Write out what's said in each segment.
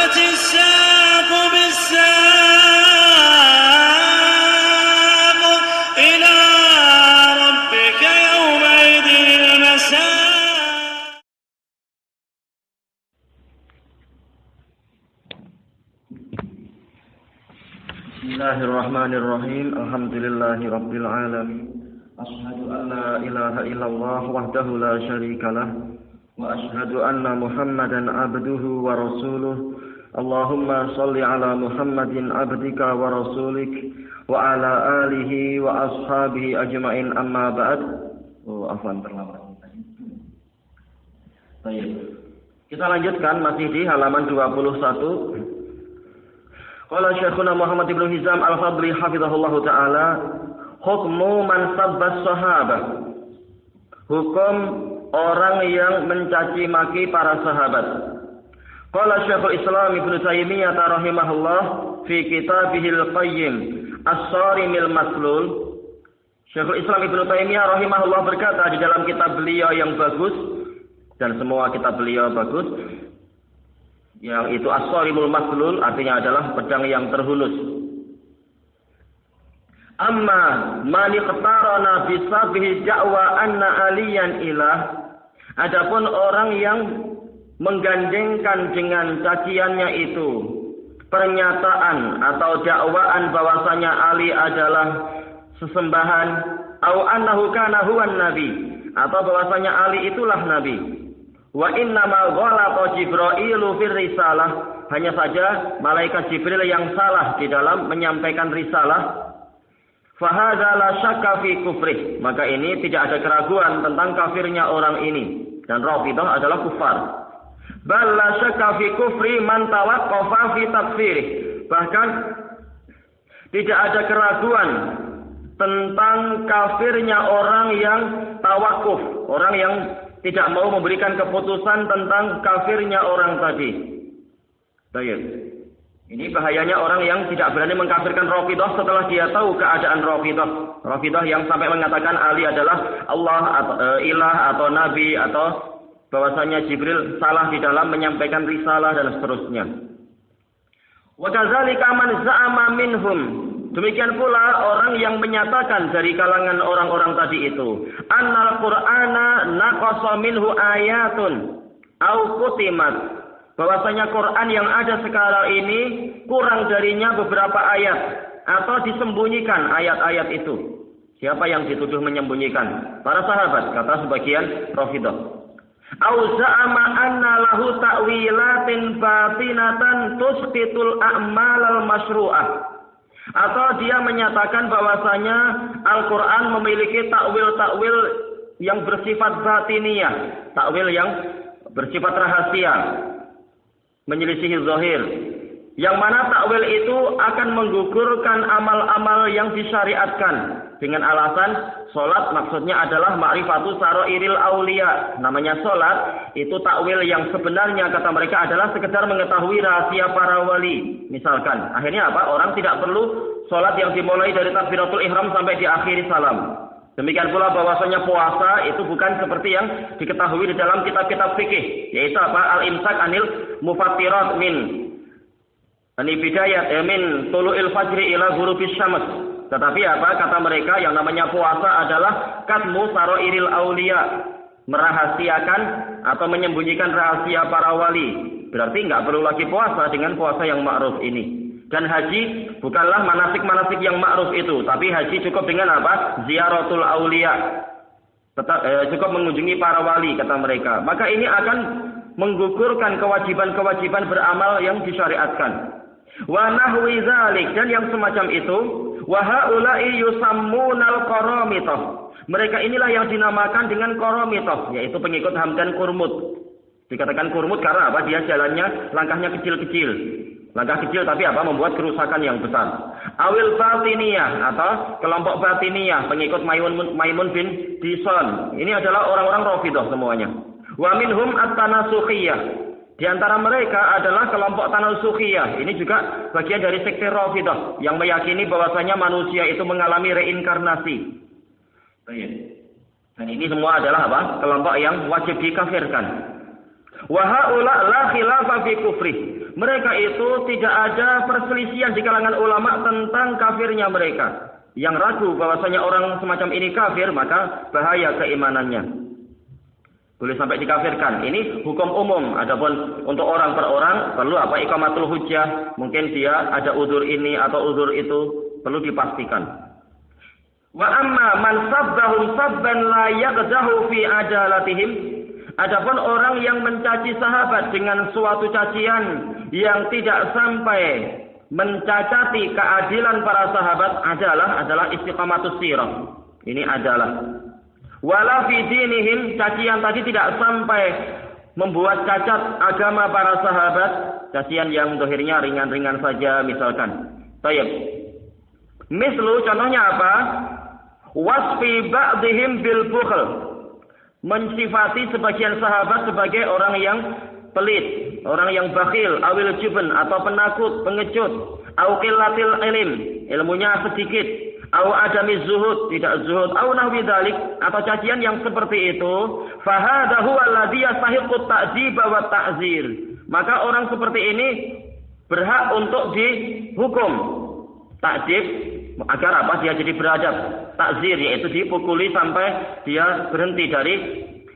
والتفت الساق بالساق إلى ربك يومئذ المساق. Bismillahirrahmanirrahim. Alhamdulillahirabbil alamin. Asyhadu an la ilaha illallah wahdahu la syarikalah wa asyhadu anna Muhammadan abduhu wa rasuluh. Allahumma shalli ala Muhammadin abdika wa rasulik wa ala alihi wa ashabihi ajmain, amma ba'd. Afwan terlambat. Baik. Kita lanjutkan masih di halaman 21. Qala Syekhuna Muhammad ibnu Hizam al-Fadli hafizahullahu taala, hukmu man sabbas sahabah. Hukum orang yang mencaci maki para sahabat. Qala Syekhul Islam Ibnu Taimiyah rahimahullah fi kitabihil qayyim As-Sarimil Maslul. Syekhul Islam Ibnu Taimiyah rahimahullah berkata di dalam kitab beliau yang bagus, dan semua kitab beliau bagus, yang itu As-Sarimul Maslul, artinya adalah pedang yang terhunus. Amma man iqtarana bi sabhi ja'wa anna aliyan ilah. Adapun orang yang menggandengkan dengan caciannya itu pernyataan atau dakwaan bahwasanya Ali adalah sesembahan, au annahu kana huwan nabi, atau bahwasanya Ali itulah nabi. Wa innamal ghalata Jibrailu fir risalah, hanya saja malaikat Jibril yang salah di dalam menyampaikan risalah. Fa hadza la syakka fi kufrih, maka ini tidak ada keraguan tentang kafirnya orang ini, dan Rafidhah adalah kufar. Bal la syakka fi kufri man tawaqqafa fi takfirih, bahkan tidak ada keraguan tentang kafirnya orang yang tawakuf, orang yang tidak mau memberikan keputusan tentang kafirnya orang tadi. Baik. Ini bahayanya orang yang tidak berani mengkafirkan Rafidhah setelah dia tahu keadaan Rafidhah. Rafidhah yang sampai mengatakan Ali adalah Allah atau ilah atau nabi, atau bahwasanya Jibril salah di dalam menyampaikan risalah dan seterusnya. Wa kadzalika man za'ama minhum, demikian pula orang yang menyatakan dari kalangan orang-orang tadi itu, annal qur'ana naqasa minhu ayatun au kutimat, bahwasanya Quran yang ada sekarang ini kurang darinya beberapa ayat atau disembunyikan ayat-ayat itu. Siapa yang dituduh menyembunyikan? Para sahabat, kata sebagian Rafidhah. Au za'ama anna lahu ta'wilatin batinatan tusqitul a'malal masyru'ah, atau dia menyatakan bahwasanya Al-Quran memiliki takwil-takwil yang bersifat batiniyah, takwil yang bersifat rahasia, menyelisihi zahir, yang mana takwil itu akan menggugurkan amal-amal yang disyariatkan dengan alasan solat maksudnya adalah ma'rifatu sarairil aulia. Namanya solat itu takwil yang sebenarnya kata mereka adalah sekedar mengetahui rahasia para wali. Misalkan, akhirnya apa? Orang tidak perlu solat yang dimulai dari takbiratul ihram sampai diakhiri salam. Demikian pula bahwasanya puasa itu bukan seperti yang diketahui di dalam kitab-kitab fikih, yaitu apa? Al-imsak anil mufattirat min bidayat min tulu'il fajri ila ghurubis syams. Tetapi apa? Kata mereka yang namanya puasa adalah katmu sarairil aulia, merahasiakan atau menyembunyikan rahasia para wali. Berarti enggak perlu lagi puasa dengan puasa yang ma'ruf ini. Dan haji bukanlah manasik-manasik yang ma'ruf itu, tapi haji cukup dengan apa? Ziyaratul aulia. Cukup mengunjungi para wali, kata mereka. Maka ini akan menggugurkan kewajiban-kewajiban beramal yang disyariatkan. Wa nahwi dzalik, dan yang semacam itu, wa haula'i yusammunal qaramithah. Mereka inilah yang dinamakan dengan qaramithah, yaitu pengikut Hamdan Qurmud. Dikatakan Qurmud karena apa? Dia jalannya, langkahnya kecil-kecil. Langkah kecil tapi apa? Membuat kerusakan yang besar. Awil batiniyah, atau kelompok batiniyah, pengikut Maimun bin Dison. Ini adalah orang-orang Rafidhah semuanya. Wa minhum at-tanasukhiyah. Di antara mereka adalah kelompok Tanasukhiyah. Ini juga bagian dari sekte Rafidhah yang meyakini bahwasanya manusia itu mengalami reinkarnasi. Dan ini semua adalah apa? Kelompok yang wajib dikafirkan. Wa haula la khilafa fi kufri. Mereka itu tidak ada perselisihan di kalangan ulama tentang kafirnya mereka. Yang ragu bahwasanya orang semacam ini kafir, maka bahaya keimanannya. Boleh sampai dikafirkan. Ini hukum umum. Adapun untuk orang per orang perlu iqamatul hujjah. Mungkin dia ada udzur ini atau udzur itu, perlu dipastikan. Wa amma man sabbahum sabban la yaqdahu fi adalatihim. Adapun orang yang mencaci sahabat dengan suatu cacian yang tidak sampai mencacati keadilan para sahabat adalah istiqamatus sirah. Ini adalah wala fi dinihim, cacian tadi tidak sampai membuat cacat agama para sahabat, cacian yang dohirnya ringan-ringan saja misalkan. Baik. Mislu contohnya apa? Wasfi ba'dihim bil bukhl. Mensifati sebagian sahabat sebagai orang yang pelit, orang yang bakhil, awil jubn atau penakut, pengecut, au qillatil ilm, ilmunya sedikit, au adami zuhud, tidak zuhud, au nahwi dzalik, atau cacian yang seperti itu, fa hadza huwa alladhi yastahiqqu ta'dzib wa ta'zir. Maka orang seperti ini berhak untuk dihukum. Ta'dzib agar apa? Dia jadi beradab. Ta'zir yaitu dipukuli sampai dia berhenti dari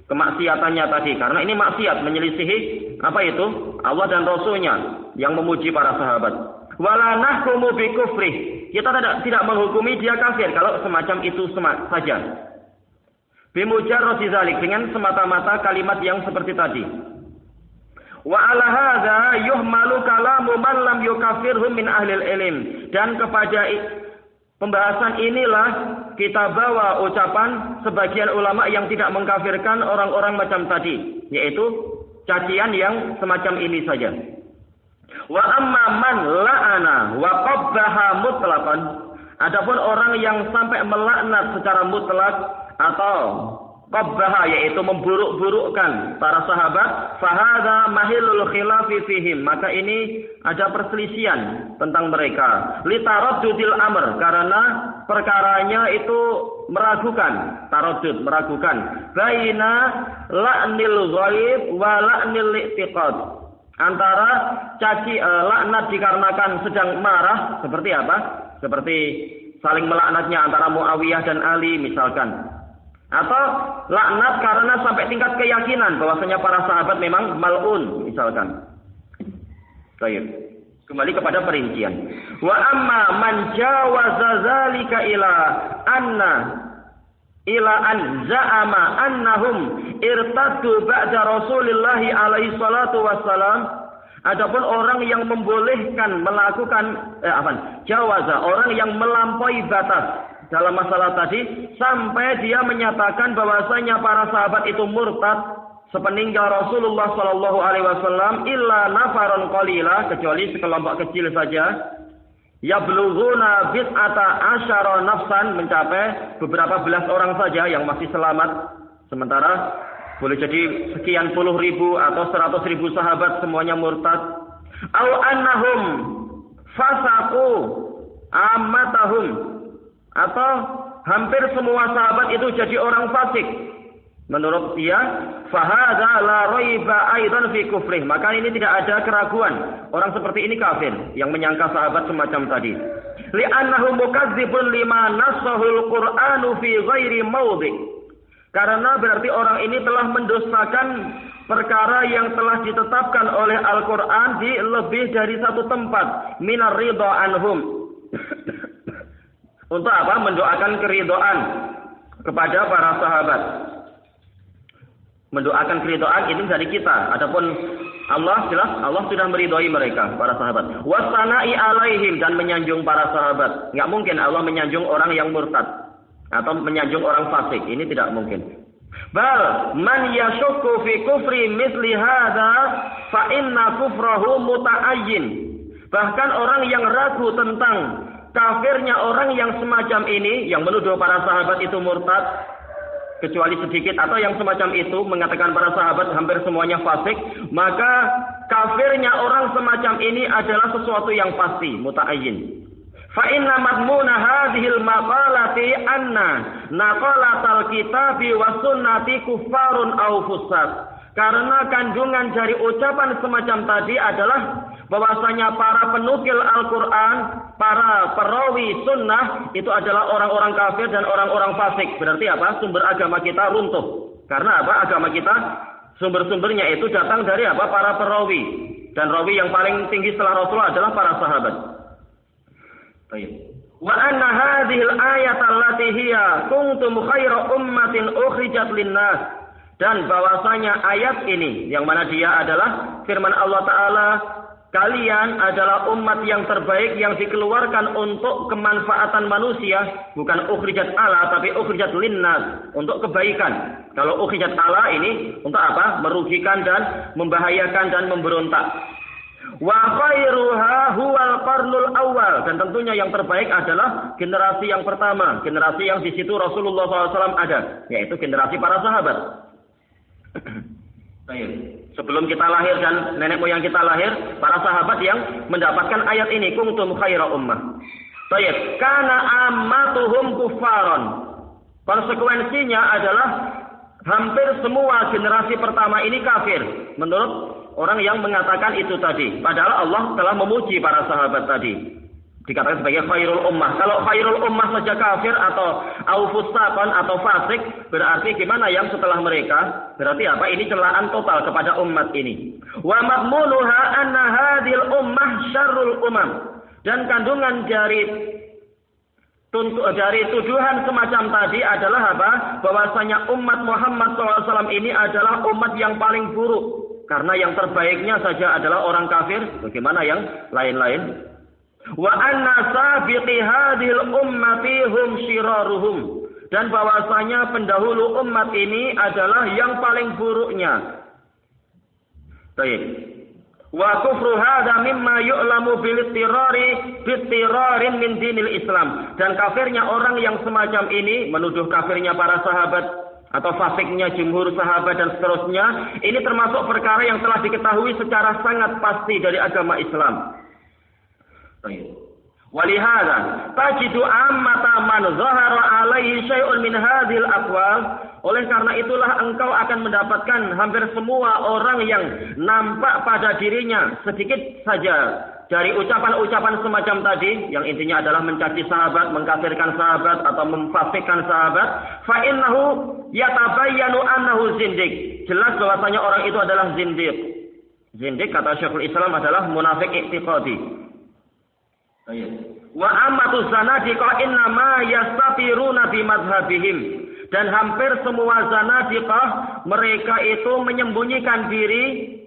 kemaksiatannya tadi. Karena ini maksiat, menyelisihi apa itu? Allah dan Rasulnya yang memuji para sahabat. Wala nahkumu bi kufrih. Kita tidak menghukumi dia kafir kalau semacam itu saja. Bimujarrad dzalik, dengan semata-mata kalimat yang seperti tadi. Wa ala hadza yuhmalu kalamu man lam yukaffirhum min ahlil ilm. Dan kepada pembahasan inilah kita bawa ucapan sebagian ulama yang tidak mengkafirkan orang-orang macam tadi, yaitu cacian yang semacam ini saja. Wa amma man la'ana wa qabbaha mutlaqan. Adapun orang yang sampai melaknat secara mutlak atau qabbaha yaitu memburuk-burukkan para sahabat, fahadha mahilul khilafi fihim, maka ini ada perselisihan tentang mereka. Litaraddudil amr, karena perkaranya itu meragukan, taraddud meragukan. Baina la'nil ghaib wa la'nil i'tiqad. Antara caci laknat dikarenakan sedang marah, seperti apa? Seperti saling melaknatnya antara Muawiyah dan Ali misalkan. Atau laknat karena sampai tingkat keyakinan bahwasanya para sahabat memang mal'un misalkan. Baik. Kembali kepada perincian. Wa amma man jawaza zalika ila an za'ama annahum irtaddu ba'da Rasulillah alaihi salatu wassalam. Adapun orang yang membolehkan melakukan jawaza, orang yang melampaui batas dalam masalah tadi sampai dia menyatakan bahwasanya para sahabat itu murtad sepeninggal Rasulullah sallallahu alaihi wasallam illa nafaron qalila, kecuali sekelompok kecil saja, yablughuna bid'ata asyara nafsan, mencapai beberapa belas orang saja yang masih selamat, sementara boleh jadi sekian puluh ribu atau 100.000 sahabat semuanya murtad. Au annahum fasaqu ammatahum, atau hampir semua sahabat itu jadi orang fasik. Menurut dia, fahadza la raiba aidan fi kufrih, maka ini tidak ada keraguan, orang seperti ini kafir yang menyangka sahabat semacam tadi. Li'annahu mukadzibun lima nassahul Qur'anu fi ghairi maudhi. Karena berarti orang ini telah mendustakan perkara yang telah ditetapkan oleh Al-Qur'an di lebih dari satu tempat. Minar ridha anhum. Untuk apa? Mendoakan keridhaan kepada para sahabat. Mendoakan keridhaan itu dari kita. Adapun Allah, jelas Allah sudah meridhai mereka, para sahabat. Wasana'i alaihim, dan menyanjung para sahabat. Enggak mungkin Allah menyanjung orang yang murtad atau menyanjung orang fasik. Ini tidak mungkin. Bal man yashukku fi kufri misli hadza fa inna kufrahu muta'ayyin. Bahkan orang yang ragu tentang kafirnya orang yang semacam ini, yang menuduh para sahabat itu murtad kecuali sedikit, atau yang semacam itu mengatakan para sahabat hampir semuanya fasik, maka kafirnya orang semacam ini adalah sesuatu yang pasti, muta'ayyin. Fa inna madmuna hadhil maqalati anna naqalatal kitabi was sunnati kuffarun aw fusaq. Karena kandungan dari ucapan semacam tadi adalah bahwasanya para penukil Al-Quran, para perawi sunnah itu adalah orang-orang kafir dan orang-orang fasik. Berarti apa? Sumber agama kita runtuh. Karena apa? Agama kita sumber-sumbernya itu datang dari apa? Para perawi. Dan rawi yang paling tinggi setelah Rasulullah adalah para sahabat. Baik. Wa anna hadhil ayata allati hiya kuntum khaira ummatin ukhrijat linnas. Dan bahwasanya ayat ini yang mana dia adalah firman Allah Ta'ala, kalian adalah umat yang terbaik yang dikeluarkan untuk kemanfaatan manusia, bukan ukhrijat ala tapi ukhrijat linnas, untuk kebaikan. Kalau ukhrijat ala ini untuk apa? Merugikan dan membahayakan dan memberontak. Wa khairuha huwal qarnul awal, dan tentunya yang terbaik adalah generasi yang pertama, generasi yang di situ Rasulullah SAW ada, yaitu generasi para sahabat. Sebelum kita lahir dan nenek moyang kita lahir, para sahabat yang mendapatkan ayat ini, kuntum khaira ummah. Baik, kana ammatuhum kufaron. Konsekuensinya adalah hampir semua generasi pertama ini kafir, menurut orang yang mengatakan itu tadi. Padahal Allah telah memuji para sahabat tadi. Dikatakan sebagai khairul ummah. Kalau khairul ummah saja kafir atau aufusaqan atau fasik, berarti gimana yang setelah mereka? Berarti apa? Ini celaan total kepada umat ini. Wa madmunuha anna hadhil ummah syarrul umam. Dan kandungan dari tuduhan semacam tadi adalah apa? Bahwasanya umat Muhammad SAW ini adalah umat yang paling buruk. Karena yang terbaiknya saja adalah orang kafir. Bagaimana yang lain-lain? Wa anna sabiqi hadhil ummati hum syiraruhum, dan bahwasanya pendahulu umat ini adalah yang paling buruknya. Baik. Wa kufru hadza mimma yu'lamu bil ittirarin min dinil Islam, dan kafirnya orang yang semacam ini, menuduh kafirnya para sahabat atau fasiknya jumhur sahabat dan seterusnya, ini termasuk perkara yang telah diketahui secara sangat pasti dari agama Islam. Walihada tajidu ammata man zahara alaihi syai'un min hadhil aqwal. Oleh karena itulah engkau akan mendapatkan hampir semua orang yang nampak pada dirinya sedikit saja dari ucapan-ucapan semacam tadi, yang intinya adalah mencaci sahabat, mengkafirkan sahabat atau memfasikkan sahabat, fa innahu yatabayyanu annahu zindiq. Jelas bahwasanya orang itu adalah zindiq. Zindiq kata Syekhul Islam adalah munafik i'tiqadi. Wa ammatu zanadiqah innama yastafiruna bi madhhabihim, dan hampir semua zanadiqah mereka itu menyembunyikan diri,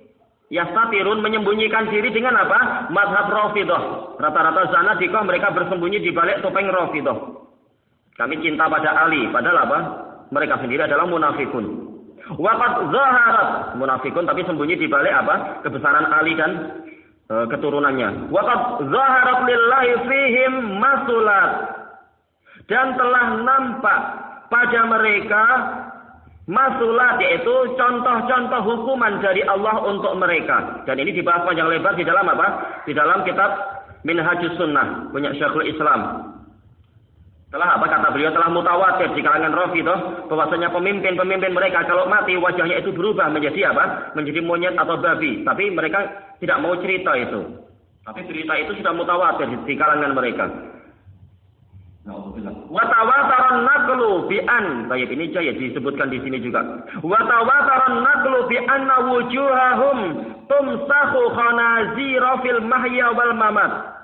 yastafirun menyembunyikan diri dengan apa? Madhab Rafidhah. Rata-rata zanadiqah mereka bersembunyi di balik topeng Rafidhah. Kami cinta pada Ali, padahal apa? Mereka sendiri adalah munafikun. Wa qad zaharat, munafikun tapi sembunyi di balik apa? Kebesaran Ali dan keturunannya. Waqad zaharat lillahi fihim masulat, dan telah nampak pada mereka masulat, yaitu contoh-contoh hukuman dari Allah untuk mereka. Dan ini dibahas panjang lebar di dalam apa? Di dalam kitab Minhajus Sunnah punya Syekhul Islam. Telah apa kata beliau, telah mutawatir di kalangan Rafidhah bahwasanya pemimpin-pemimpin mereka kalau mati wajahnya itu berubah menjadi apa? Menjadi monyet atau babi. Tapi mereka tidak mau cerita itu. Tapi cerita itu sudah mutawatir di kalangan mereka. Wa tawataran naqlu bi an. Baik, ini jaya disebutkan di sini juga. Wa tawataran naqlu bi anna wujuhahum tumsahu khanazira fil mahya wal mamat.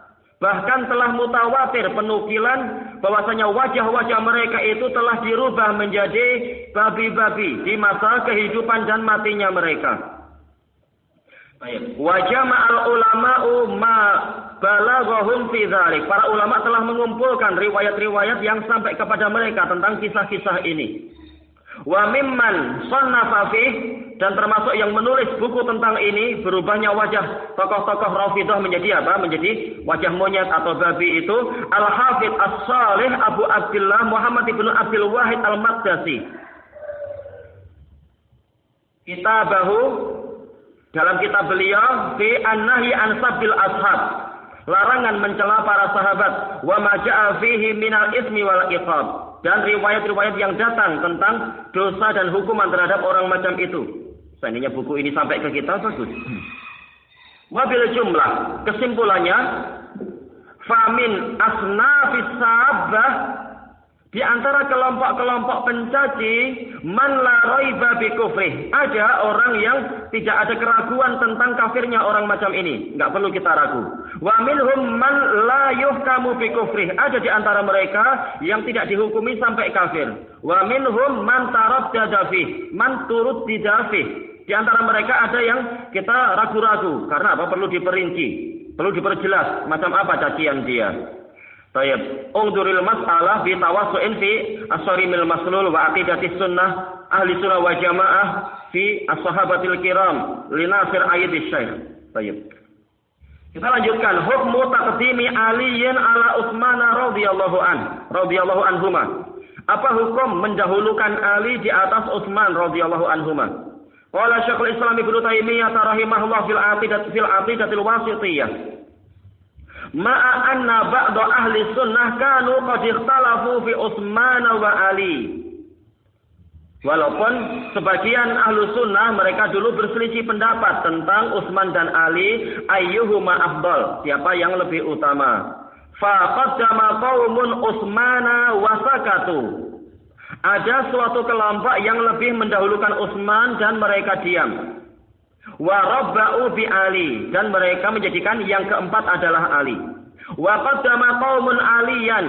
Bahkan telah mutawatir penukilan bahwasanya wajah-wajah mereka itu telah dirubah menjadi babi-babi di masa kehidupan dan matinya mereka. Wa jama'al ulama'u ma balaghahum fi dzalik. Para ulama telah mengumpulkan riwayat-riwayat yang sampai kepada mereka tentang kisah-kisah ini. Wa mimman sannafa fih, dan termasuk yang menulis buku tentang ini, berubahnya wajah tokoh-tokoh Rafidhah menjadi apa? Menjadi wajah monyet atau babi itu Al-Hafidz As-Shalih Abu Abdullah Muhammad ibnu Abdul Wahid Al-Maqdisi. Kitabahu, dalam kitab beliau, fi an-nahyi an sabbil ashab, larangan mencela para sahabat, wa ma ja'a fihi minal ismi wal iqab, dan riwayat-riwayat yang datang tentang dosa dan hukuman terhadap orang macam itu. Seandainya buku ini sampai ke kita, bagus. Wabil jumlah, kesimpulannya, famin asnafis sahabah, di antara kelompok-kelompok pencaci, man la raiba bi kufrih. Ada orang yang tidak ada keraguan tentang kafirnya orang macam ini. Enggak perlu kita ragu. Wa minhum man la yuhkamu bi kufrih. Ada di antara mereka yang tidak dihukumi sampai kafir. Wa minhum man taraddada fi, man turut didafih. Di antara mereka ada yang kita ragu-ragu. Karena apa? Perlu diperinci. Perlu diperjelas macam apa cacian dia. Baik, ungduril mas'alah bi tawassu'in fi as-sarimil maslul wa aqidatis sunnah ahli sunnah wa jamaah fi as-sahabatil kiram li Nasir Ayyid Syekh. Baik. Kita lanjutkan hukmu taqdimi Aliyin ala Utsman radhiyallahu anhuma. Apa hukum mendahulukan Ali di atas Utsman radhiyallahu anhuma? Qala Syekhul Islam Ibnu Taimiyah rahimahullah fil aqidatil wasithiyah. Ma'a anna ba'da ahli sunnah kanu qad ikhtalafu fi Utsman wa Ali. Walaupun sebagian ahlu sunnah mereka dulu berselisih pendapat tentang Utsman dan Ali, ayyuhuma afdal, siapa yang lebih utama. Fa qaddama qaumun Utsmana wa sakatu. Ada suatu kelompok yang lebih mendahulukan Utsman dan mereka diam. Wa rabba'u bi Ali, dan mereka menjadikan yang keempat adalah Ali. Wa qaddama qaumun Aliyan,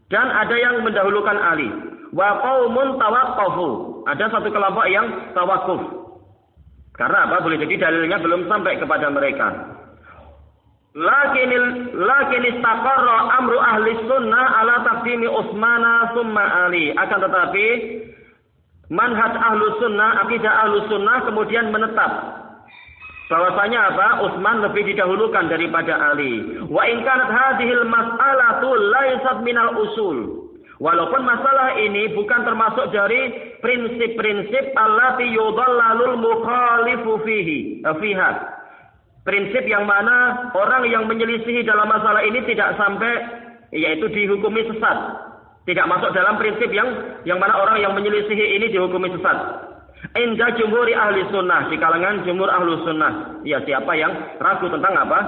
dan ada yang mendahulukan Ali. Wa qaumun tawaqqafu, ada satu kelompok yang tawakuf. Karena apa? Boleh jadi dalilnya belum sampai kepada mereka. Lakin istaqarra amru ahli sunnah ala taqdimi Utsmana summa Ali. Akan tetapi manhaj ahlu sunnah, akidah ahlu sunnah kemudian menetap bahwasanya apa? Utsman lebih didahulukan daripada Ali. Wa in kanat hadhil mas'alatu laysat minal usul. Walaupun masalah ini bukan termasuk dari prinsip-prinsip allati yudallalul mukhalifu fiha. Prinsip yang mana orang yang menyelisihi dalam masalah ini tidak sampai yaitu dihukumi sesat. Tidak masuk dalam prinsip yang mana orang yang menyelisihi ini dihukumi sesat. Inda jumhuri ahli sunnah, di kalangan jumhur ahlu sunnah. Ya, siapa yang ragu tentang apa?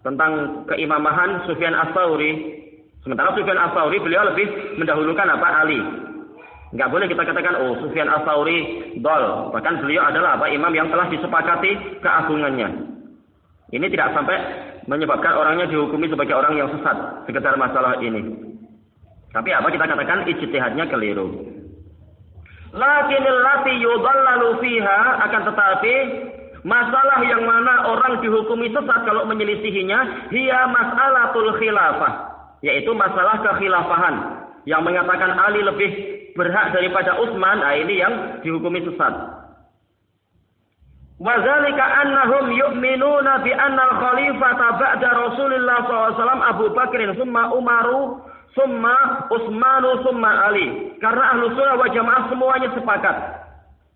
Tentang keimamahan Sufyan Ats-Tsauri. Sementara Sufyan Ats-Tsauri beliau lebih mendahulukan apa? Ali. Enggak boleh kita katakan Sufyan Ats-Tsauri dol. Bahkan beliau adalah apa? Imam yang telah disepakati keagungannya. Ini tidak sampai menyebabkan orangnya dihukumi sebagai orang yang sesat sekedar masalah ini. Tapi apa kita katakan ijtihadnya keliru. Lakinil lati yudallalu fiha, akan tetapi masalah yang mana orang dihukumi sesat kalau menyelisihinya, hiya mas'alatul khilafah, yaitu masalah kekhilafahan. Yang mengatakan Ali lebih berhak daripada Utsman, ini yang dihukumi sesat. Wa dzalika annahum yu'minuna bi anna al-khalifata ba'da Rasulillah SAW Abu Bakrin summa Umaru summa Utsmanu summa Ali. Karena ahlu sunnah wal jamaah semuanya sepakat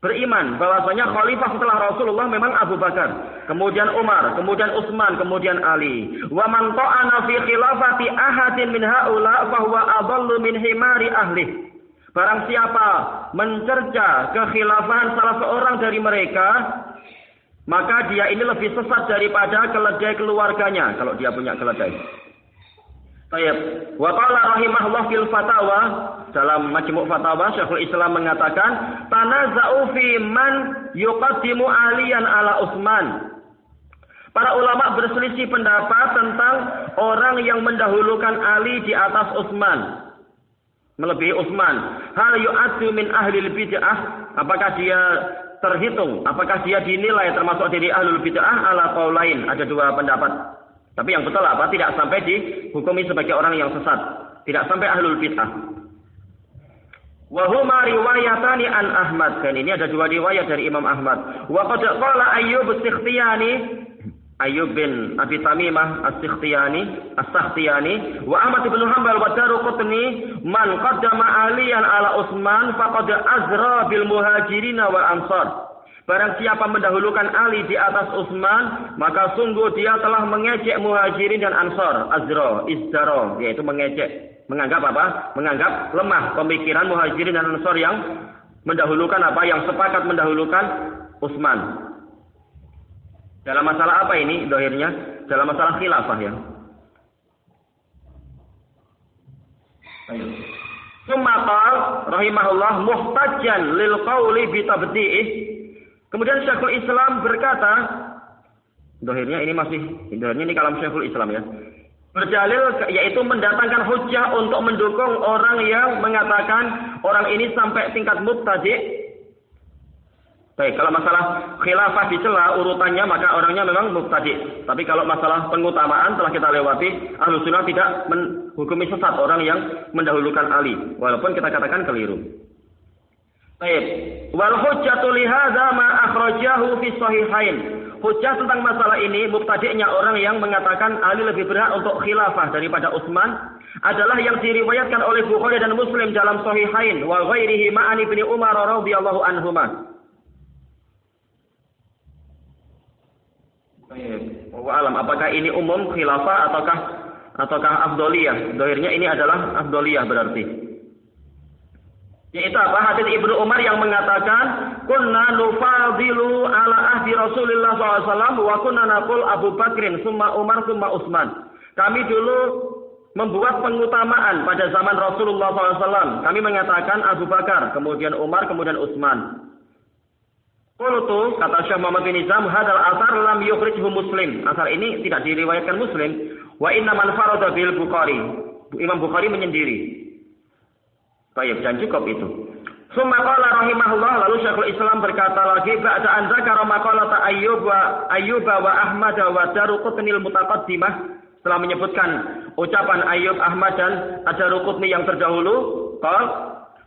beriman bahwasanya khalifah setelah Rasulullah memang Abu Bakar, kemudian Umar, kemudian Utsman, kemudian Ali. Wa man ta'ana fi khilafati ahadin min haula fa huwa adallu min himari ahli. Barang siapa mencerca kekhilafahan salah seorang dari mereka, maka dia ini lebih sesat daripada keledai keluarganya kalau dia punya keledai. Baik, wa qala rahimahullah fil fatawa, dalam Majmu' Fatawa Syekhul Islam mengatakan tanaza'u fi man yuqaddimu Aliyan ala Utsman. Para ulama berselisih pendapat tentang orang yang mendahulukan Ali di atas Utsman, melebihi Utsman. Hal yu'addu min ahlil bid'ah, apakah dia terhitung, apakah dia dinilai termasuk dari ahlul bid'ah ala qaulain? Ada dua pendapat. Tapi yang betul apa? Tidak sampai dihukumi sebagai orang yang sesat. Tidak sampai ahlul bid'ah. Wa huma riwayatani an Ahmad. Dan ini ada dua riwayat dari Imam Ahmad. Wa qad qala Ayyub As-Sikhtiyani, Ayyub bin Abi Tamimah As-Sakhtiyani, wa Ahmad bin Hanbal wa Daruqutni, man qaddama Aliyan ala Utsman faqad azra bil muhajirin wal ansar. Barang siapa mendahulukan Ali di atas Utsman, maka sungguh dia telah mengejek Muhajirin dan Ansar. Azra, izdara, yaitu mengejek. Menganggap apa? Menganggap lemah pemikiran Muhajirin dan Ansar yang mendahulukan apa? Yang sepakat mendahulukan Utsman. Dalam masalah apa ini dohirnya? Dalam masalah khilafah ya. Ayo. Sumaqal rahimahullah muhtajjan lil qauli bi tabdi'ih. Kemudian Syekhul Islam berkata, dohirnya ini kalam Syekhul Islam ya. Berdalil yaitu mendatangkan hujjah untuk mendukung orang yang mengatakan orang ini sampai tingkat mubtadi'. Baik, kalau masalah khilafah dicela urutannya maka orangnya memang mubtadi'. Tapi kalau masalah pengutamaan telah kita lewati, Ahlus Sunnah tidak menghukumi sesat orang yang mendahulukan Ali, walaupun kita katakan keliru. Baik, wal hujjatu li hadza ma akhrajahu fi sahihain. Hujjah tentang masalah ini, mubtadi'nya orang yang mengatakan Ali lebih berhak untuk khilafah daripada Utsman adalah yang diriwayatkan oleh Bukhari dan Muslim dalam sahihain wa ghairihi ma'an ibni Umar radhiyallahu anhuma. Alam, apakah ini umum khilafah ataukah afdoliyah? Dohirnya ini adalah afdoliyah berarti. Yaitu apa? Hadits Ibnu Umar yang mengatakan, kunna nufadilu ala ahdi Rasulullah SAW wa kunna naqul Abu Bakrin, summa Umar, summa Utsman. Kami dulu membuat pengutamaan pada zaman Rasulullah SAW. Kami mengatakan Abu Bakar, kemudian Umar, kemudian Utsman. Qultu, kata Syekh Muhammad bin Nizam, hadal asar lam yukhrijhu Muslim. Asar ini tidak diriwayatkan Muslim. Wa inna man farada bil Bukhari. Imam Bukhari menyendiri. Baik, dan cukup itu. Summa qala rahimahullah, lalu Syekhul Islam berkata lagi, ba'da an zakara maqalata Ayyub wa Ahmad wa Daruqutni al-mutaqaddimah, setelah menyebutkan ucapan Ayyub, Ahmad dan Ad-Daruqutni yang terdahulu, qala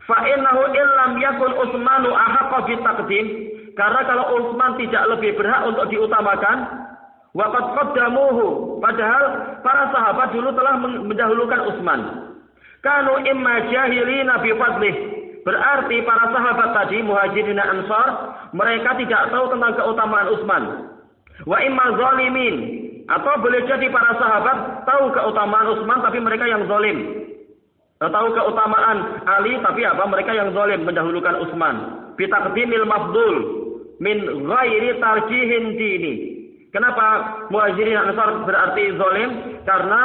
fa innahu illam yakun Utsmanu ahaqqa bi taqdim. Karena kalau Utsman tidak lebih berhak untuk diutamakan, waqad qaddamuhu, padahal para sahabat dulu telah mendahulukan Utsman. Kanu imma jahilina bi fadlih. Berarti para sahabat tadi, Muhajirin dan Ansar, mereka tidak tahu tentang keutamaan Utsman. Wa imma zalimin, atau boleh jadi para sahabat tahu keutamaan Utsman tapi mereka yang zalim. Tahu keutamaan Ali tapi mereka yang zalim mendahulukan Utsman. Bi taqdimil mafdul min ghairi tarjihin dini. Kenapa Muhajirin dan Ansar berarti zalim? Karena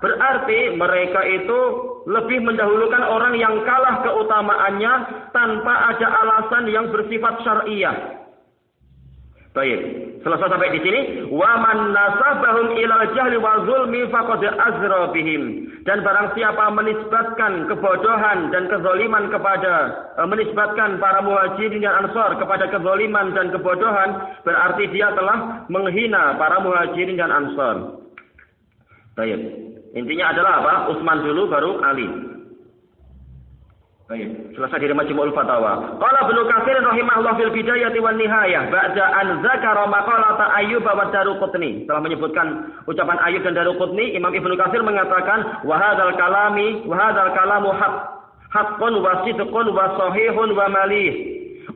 berarti mereka itu lebih mendahulukan orang yang kalah keutamaannya tanpa ada alasan yang bersifat syar'iyah. Baik, selesai sampai di sini. Wa man nasabahum ilal jahli wa zulmi faqad azra bihim. Dan barang siapa menisbatkan kebodohan dan kezaliman menisbatkan para Muhajirin dan Ansar kepada kezaliman dan kebodohan, berarti dia telah menghina para Muhajirin dan Ansar. Baik. Intinya adalah apa? Utsman dulu baru Ali. Baik, selesai dari Majmu'ul Fatawa. Qala Ibnu Katsir rahimahullah fil bidayati wan nihayah ba'da an zakara maqalata Ayyub wa Daruqutni. Setelah menyebutkan ucapan Ayyub dan Daruqutni, Imam Ibnu Katsir mengatakan wa hadzal kalamu haqqun wa sidqun wa sahihun wa malih.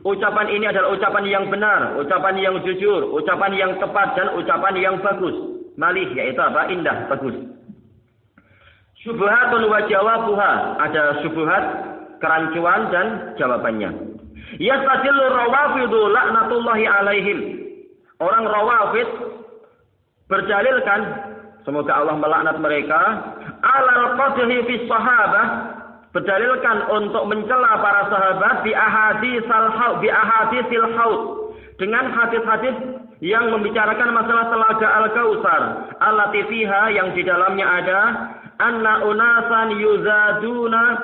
Ucapan ini adalah ucapan yang benar, ucapan yang jujur, ucapan yang tepat dan ucapan yang bagus. Malih yaitu apa? Indah, bagus. Syubhatun wa jawabuha, ada syubhat, kerancuan dan jawabannya. Yastadillu rawafidhu laknatullahi alaihim. Orang rawafid berdalilkan, semoga Allah melaknat mereka, alal qadhi fi sahabah, berdalilkan untuk mencela para sahabat bi ahadisil haud, dengan hadis-hadis yang membicarakan masalah telaga Al-Kautsar, allati fiha, yang di dalamnya ada anna unasan yuzaduna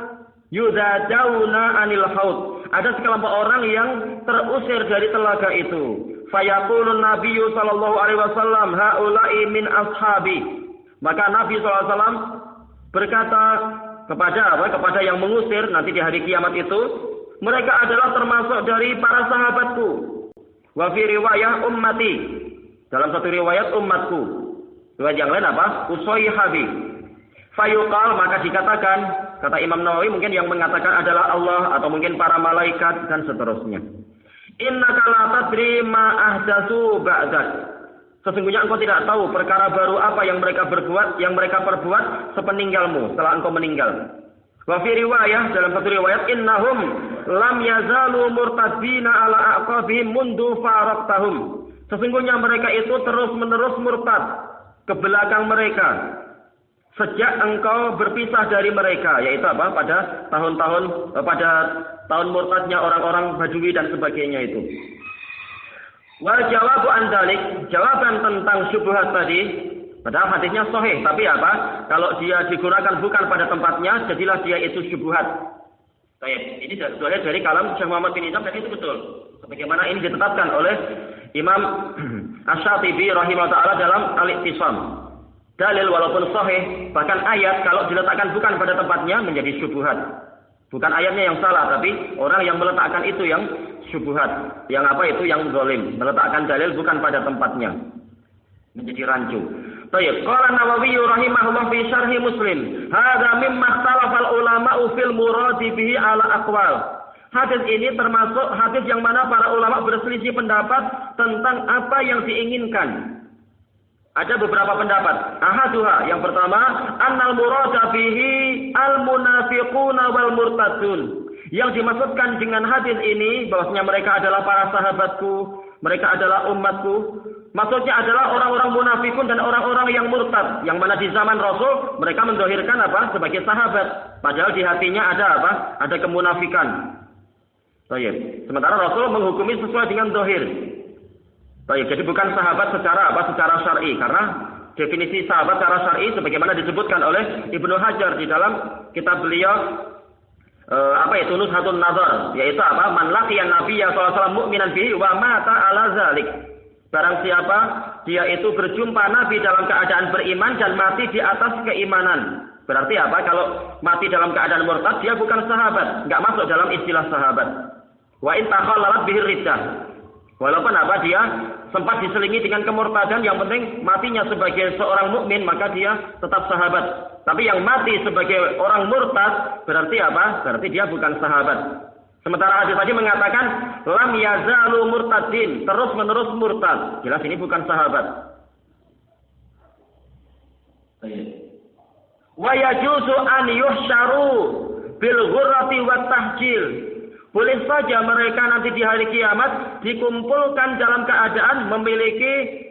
anil haud. Ada sekelompok orang yang terusir dari telaga itu. Fayaqulun Nabiyyu sallallahu alaihi wasallam haula'i min ashabi. Maka Nabi sallallahu alaihi wasallam berkata kepada yang mengusir nanti di hari kiamat itu, mereka adalah termasuk dari para sahabatku. Wa fi riwayah ummati. Dalam satu riwayat umatku. Riwayat yang lain apa? Usayhabi. Fayuqal, maka dikatakan, kata Imam Nawawi mungkin yang mengatakan adalah Allah atau mungkin para malaikat dan seterusnya. Innaka la tadri ma ahdatsu ba'dak. Sesungguhnya engkau tidak tahu perkara baru apa yang mereka perbuat sepeninggalmu, setelah engkau meninggal. Wa fi riwayah, dalam satu riwayat, innahum lam yazalu murtadina ala aqabihim mundu faraqtahum. Sesungguhnya mereka itu terus-menerus murtad ke belakang mereka sejak engkau berpisah dari mereka, yaitu apa? Pada tahun murtadnya orang-orang Badui dan sebagainya itu. Wal jawabu an dzalik, jawaban tentang syubhat tadi, padahal hadisnya sahih, tapi apa? Kalau dia digunakan bukan pada tempatnya, jadilah dia itu syubhat. Baik, ini dari kalam Syekh Muhammad bin Hisham dan itu betul. Sebagaimana ini ditetapkan oleh Imam Asy-Syatibi rahimahullah taala dalam Al-I'tisam. Dalil walaupun sahih, bahkan ayat kalau diletakkan bukan pada tempatnya menjadi syubhat. Bukan ayatnya yang salah, tapi orang yang meletakkan itu yang syubhat. Yang apa itu yang zalim, meletakkan dalil bukan pada tempatnya. Menjadi rancu. Baik, qala Nawawi rahimahullah fi syarhi Muslim, hadza mimma ikhtalafa al-ulama'u fil muradi bihi ala aqwal. Hadis ini termasuk hadis yang mana para ulama berselisih pendapat tentang apa yang diinginkan. Ada beberapa pendapat. Ahaduha, yang pertama, annal murada bihi al-munafiquna wal murtadun. Yang dimaksudkan dengan hadis ini bahwasanya mereka adalah para sahabatku, mereka adalah umatku. Maksudnya adalah orang-orang munafikun dan orang-orang yang murtad, yang mana di zaman Rasul mereka mendohirkan apa? Sebagai sahabat, padahal di hatinya ada apa? Ada kemunafikan. Baik. Sementara Rasul menghukumi sesuai dengan dohir. Baik, jadi bukan sahabat secara apa? Secara syar'i, karena definisi sahabat secara syar'i sebagaimana disebutkan oleh Ibnu Hajar di dalam kitab beliau Nuzhatun Nazar, yaitu apa? Man laqiyan nabiyya sallallahu alaihi wasallam mu'minan bihi wa mata ala zalik. Barang siapa dia itu berjumpa Nabi dalam keadaan beriman dan mati di atas keimanan. Berarti apa? Kalau mati dalam keadaan murtad, dia bukan sahabat, enggak masuk dalam istilah sahabat. Wa in takhallalat bihi riddah. Walaupun apa dia sempat diselingi dengan kemurtadan, yang penting matinya sebagai seorang mukmin maka dia tetap sahabat. Tapi yang mati sebagai orang murtad berarti apa? Berarti dia bukan sahabat. Sementara hadis tadi mengatakan lam yazalu murtadin, terus-menerus murtad. Jelas ini bukan sahabat. Wa yajuzu an yuhsyaru bil ghurrati wat tahjil. Boleh saja mereka nanti di hari kiamat dikumpulkan dalam keadaan memiliki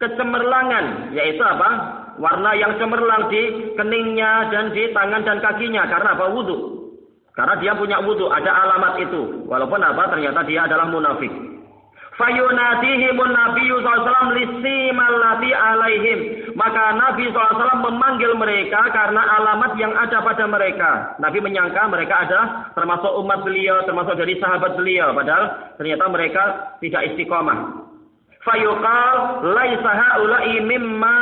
kecemerlangan, yaitu apa? Warna yang cemerlang di keningnya dan di tangan dan kakinya. Karena apa? Wudu. Karena dia punya wudu, ada alamat itu. Walaupun apa? Ternyata dia adalah munafik. Fayunadihimun nabiyyu sallallahu alaihi wasallam lisimallati alaihim. Maka Nabi SAW memanggil mereka karena alamat yang ada pada mereka. Nabi menyangka mereka adalah termasuk umat beliau, termasuk dari sahabat beliau. Padahal ternyata mereka tidak istiqomah. Fayuqal laisa haula'i mimma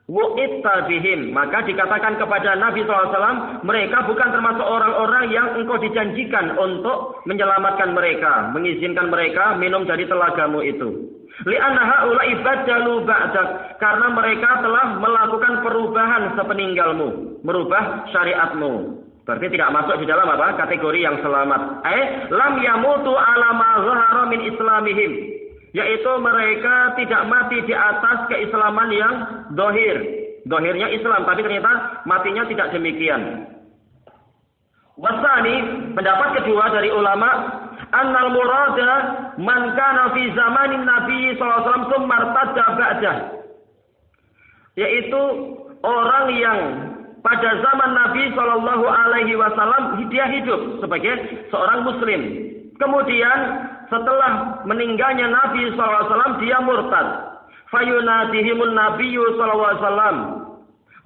wu'itta bihim. Maka dikatakan kepada Nabi SAW, mereka bukan termasuk orang-orang yang engkau dijanjikan untuk menyelamatkan mereka, mengizinkan mereka minum dari telagamu itu. Li'anna haula'i badalu ba'dak, karena mereka telah melakukan perubahan sepeninggalmu, merubah syariatmu. Berarti tidak masuk di dalam apa? Kategori yang selamat. Lam yamutu ala ma zahara min islamihim, yaitu mereka tidak mati di atas keislaman yang dohir. Dohirnya Islam, tapi ternyata matinya tidak demikian. Wasani, pendapat kedua dari ulama, annal murada man kana fi zamanin Nabi sallallahu alaihi wasallam tsumma irtadda ba'dah. Yaitu orang yang pada zaman Nabi sallallahu alaihi wasallam dia hidup sebagai seorang muslim. Kemudian setelah meninggalnya Nabi sallallahu alaihi wasallam dia murtad. Fayunadihimun nabiyyu sallallahu alaihi wasallam.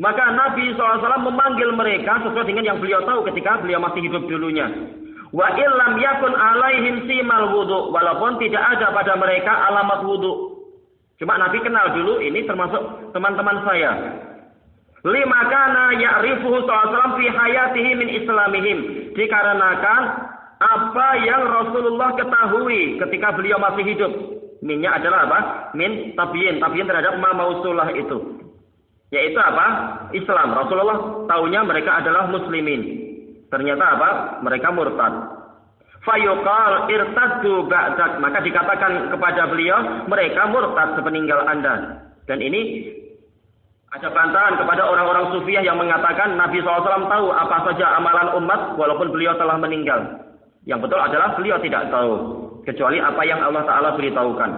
Maka Nabi SAW memanggil mereka sesuai dengan yang beliau tahu ketika beliau masih hidup dulunya. Wa illam yakun alaihim simal wudu, walaupun tidak ada pada mereka alamat wudu. Cuma Nabi kenal dulu, ini termasuk teman-teman saya. Lima kana ya'rifuhu SAW fi hayatihi min islamihim. Dikarenakan apa yang Rasulullah ketahui ketika beliau masih hidup. Minnya adalah apa? Min tabyin. Tabyin terhadap ma mausulah itu. Yaitu apa? Islam. Rasulullah tahunya mereka adalah muslimin. Ternyata apa? Mereka murtad. Fayuqal irtaddu ba'dak. Maka dikatakan kepada beliau, mereka murtad sepeninggal Anda. Dan ini ada bantahan kepada orang-orang Sufiyah yang mengatakan Nabi SAW tahu apa saja amalan umat walaupun beliau telah meninggal. Yang betul adalah beliau tidak tahu. kecuali apa yang Allah Ta'ala beritahukan.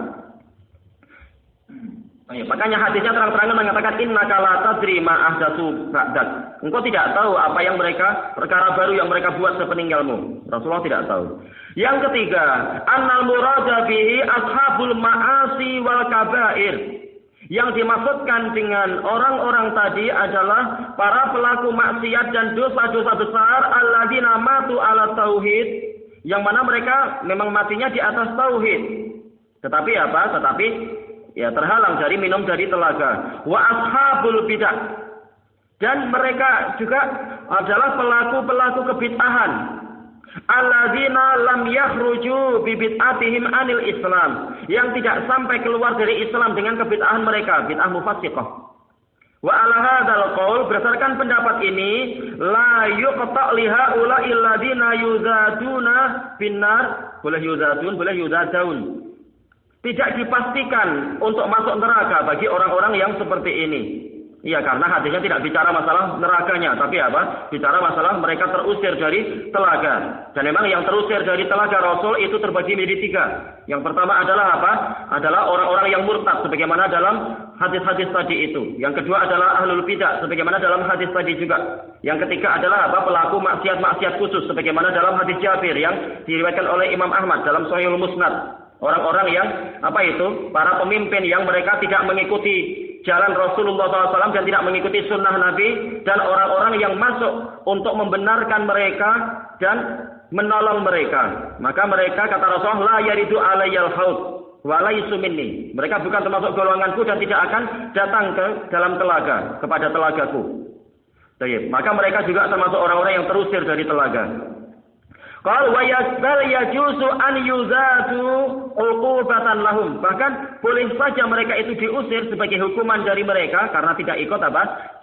Makanya hadisnya terang-terangan mengatakan innaka la tadri ma ahdatsu ba'dak. Engkau tidak tahu apa yang perkara baru yang mereka buat sepeninggalmu. Rasulullah tidak tahu. Yang ketiga, annal murada bihi ashabul ma'asi wal kabair. Yang dimaksudkan dengan orang-orang tadi adalah para pelaku maksiat dan dosa-dosa besar alladzina matu ala tauhid, yang mana mereka memang matinya di atas tauhid. Tetapi terhalang dari minum dari telaga. Wa ashabul bidah. Dan mereka juga adalah pelaku-pelaku kebid'ahan. Alladzina lam yakhruju bi bid'atihim anil Islam, yang tidak sampai keluar dari Islam dengan kebid'ahan mereka, bid'ah mufassiqah. Wa ala hadzal qaul, berdasarkan pendapat ini, la yuqta' li haula'i alladzina yuzaduna binnar, boleh yuzadun, boleh yuzadaun. Tidak dipastikan untuk masuk neraka bagi orang-orang yang seperti ini. Iya, karena hadisnya tidak bicara masalah nerakanya, tapi bicara masalah mereka terusir dari telaga. Dan memang yang terusir dari telaga Rasul itu terbagi menjadi 3. Yang pertama adalah adalah orang-orang yang murtad, sebagaimana dalam hadis-hadis tadi itu. Yang kedua adalah ahlul bidah, sebagaimana dalam hadis tadi juga. Yang ketiga adalah pelaku maksiat-maksiat khusus, sebagaimana dalam hadis Jabir yang diriwayatkan oleh Imam Ahmad dalam Sahihul Musnad. Orang-orang yang para pemimpin yang mereka tidak mengikuti jalan Rasulullah SAW dan tidak mengikuti sunnah Nabi, dan orang-orang yang masuk untuk membenarkan mereka dan menolong mereka. Maka mereka, kata Rasulullah, la yaridu alayyal haud wa laysu minni. Mereka bukan termasuk golonganku dan tidak akan datang ke dalam telaga, kepada telagaku. Maka mereka juga termasuk orang-orang yang terusir dari telaga. Qal wa yasbal yajuzu an yuzatu uqubatan lahum. Bahkan boleh saja mereka itu diusir sebagai hukuman dari mereka karena tidak ikut